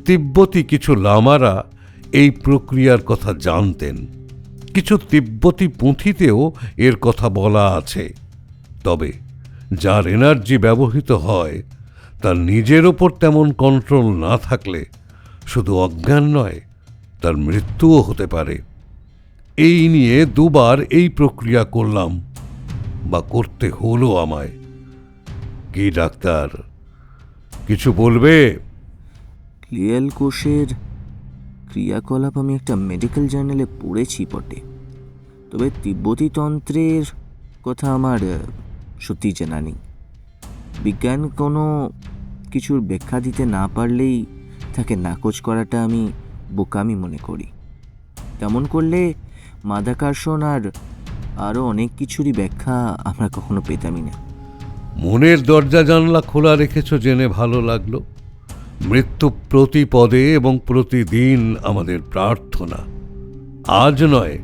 Speaker 6: তিব্বতী কিছু লামারা এই প্রক্রিয়ার কথা জানতেন, কিছু তিব্বতী পুঁথিতেও এর কথা বলা আছে। তবে যার এনার্জি ব্যবহৃত হয় তার নিজের ওপর তেমন কন্ট্রোল না থাকলে শুধু অজ্ঞান নয়, তার মৃত্যুও হতে পারে। এই নিয়ে দুবার এই প্রক্রিয়া করলাম, বা করতে হলো আমায়। কি ডাক্তার, কিছু বলবে?
Speaker 10: ক্লিয়াল কোষের ক্রিয়াকলাপ আমি একটা মেডিকেল জার্নালে পড়েছি বটে, তবে তিব্বতী তন্ত্রের কথা আমার সত্যি জানা নেই। বিজ্ঞান কোনো কিছুর ব্যাখ্যা দিতে না পারলেই তাকে নাকচ করাটা আমি বোকামি মনে করি। তেমন করলে মাধ্যাকর্ষণ আর আরও অনেক কিছুরই ব্যাখ্যা আমরা কখনো পেতামই না।
Speaker 6: মনের দরজা জানলা খোলা রেখেছ জেনে ভালো লাগলো। মৃত্যু প্রতি পদে এবং প্রতিদিন আমাদের প্রার্থনা। আজ নয়,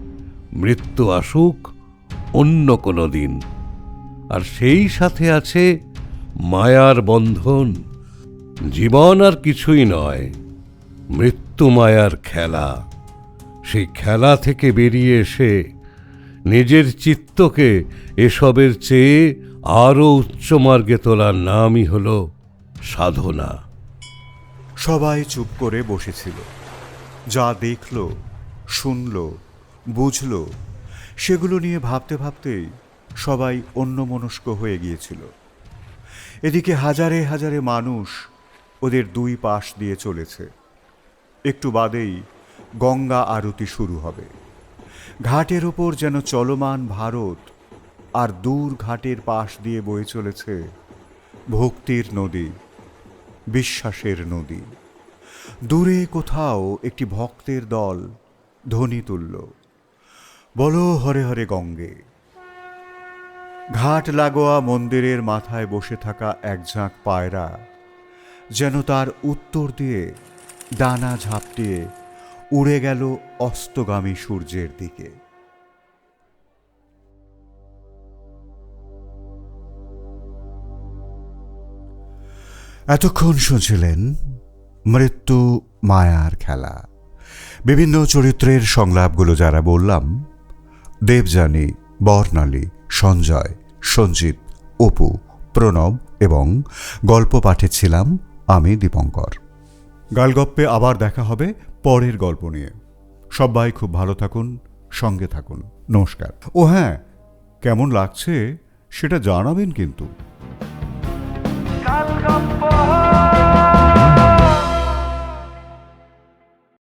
Speaker 6: মৃত্যু আসুক অন্য কোনো দিন। আর সেই সাথে আছে মায়ার বন্ধন। জীবন আর কিছুই নয়, মৃত্যু মায়ার খেলা। সেই খেলা থেকে বেরিয়ে এসে নিজের চিত্তকে এসবের চেয়ে আরও উচ্চ মার্গে তোলার নামই হল সাধনা।
Speaker 1: সবাই চুপ করে বসেছিল। যা দেখল, শুনল, বুঝল, সেগুলো নিয়ে ভাবতে ভাবতেই সবাই অন্যমনস্ক হয়ে গিয়েছিল। এদিকে হাজারে হাজারে মানুষ ওদের দুই পাশ দিয়ে চলেছে। একটু বাদেই গঙ্গা আরতি শুরু হবে। ঘাটের ওপর যেন চলমান ভারত, আর দূর ঘাটের পাশ দিয়ে বয়ে চলেছে ভক্তির নদী, বিশ্বাসের নদী। দূরে কোথাও একটি ভক্তের দল ধ্বনি তুলল, বলো হরে হরে গঙ্গে। ঘাট লাগোয়া মন্দিরের মাথায় বসে থাকা এক ঝাঁক পায়রা যেন তার উত্তর দিয়ে ডানা ঝাপটিয়ে উড়ে গেল অস্তগামী সূর্যের দিকে। এতক্ষণ শুনছিলেন মৃত্যু মায়ার খেলা। বিভিন্ন চরিত্রের সংলাপগুলো যারা বললাম, দেবযানী, বর্ণালী, সঞ্জয়, সঞ্জিত, অপু, প্রণব এবং গল্প পাঠে ছিলাম আমি দীপঙ্কর। গালগপ্পে আবার দেখা হবে পরের গল্প নিয়ে। সবাই খুব ভালো থাকুন, সঙ্গে থাকুন। নমস্কার। ও হ্যাঁ, কেমন লাগছে সেটা জানাবেন কিন্তু।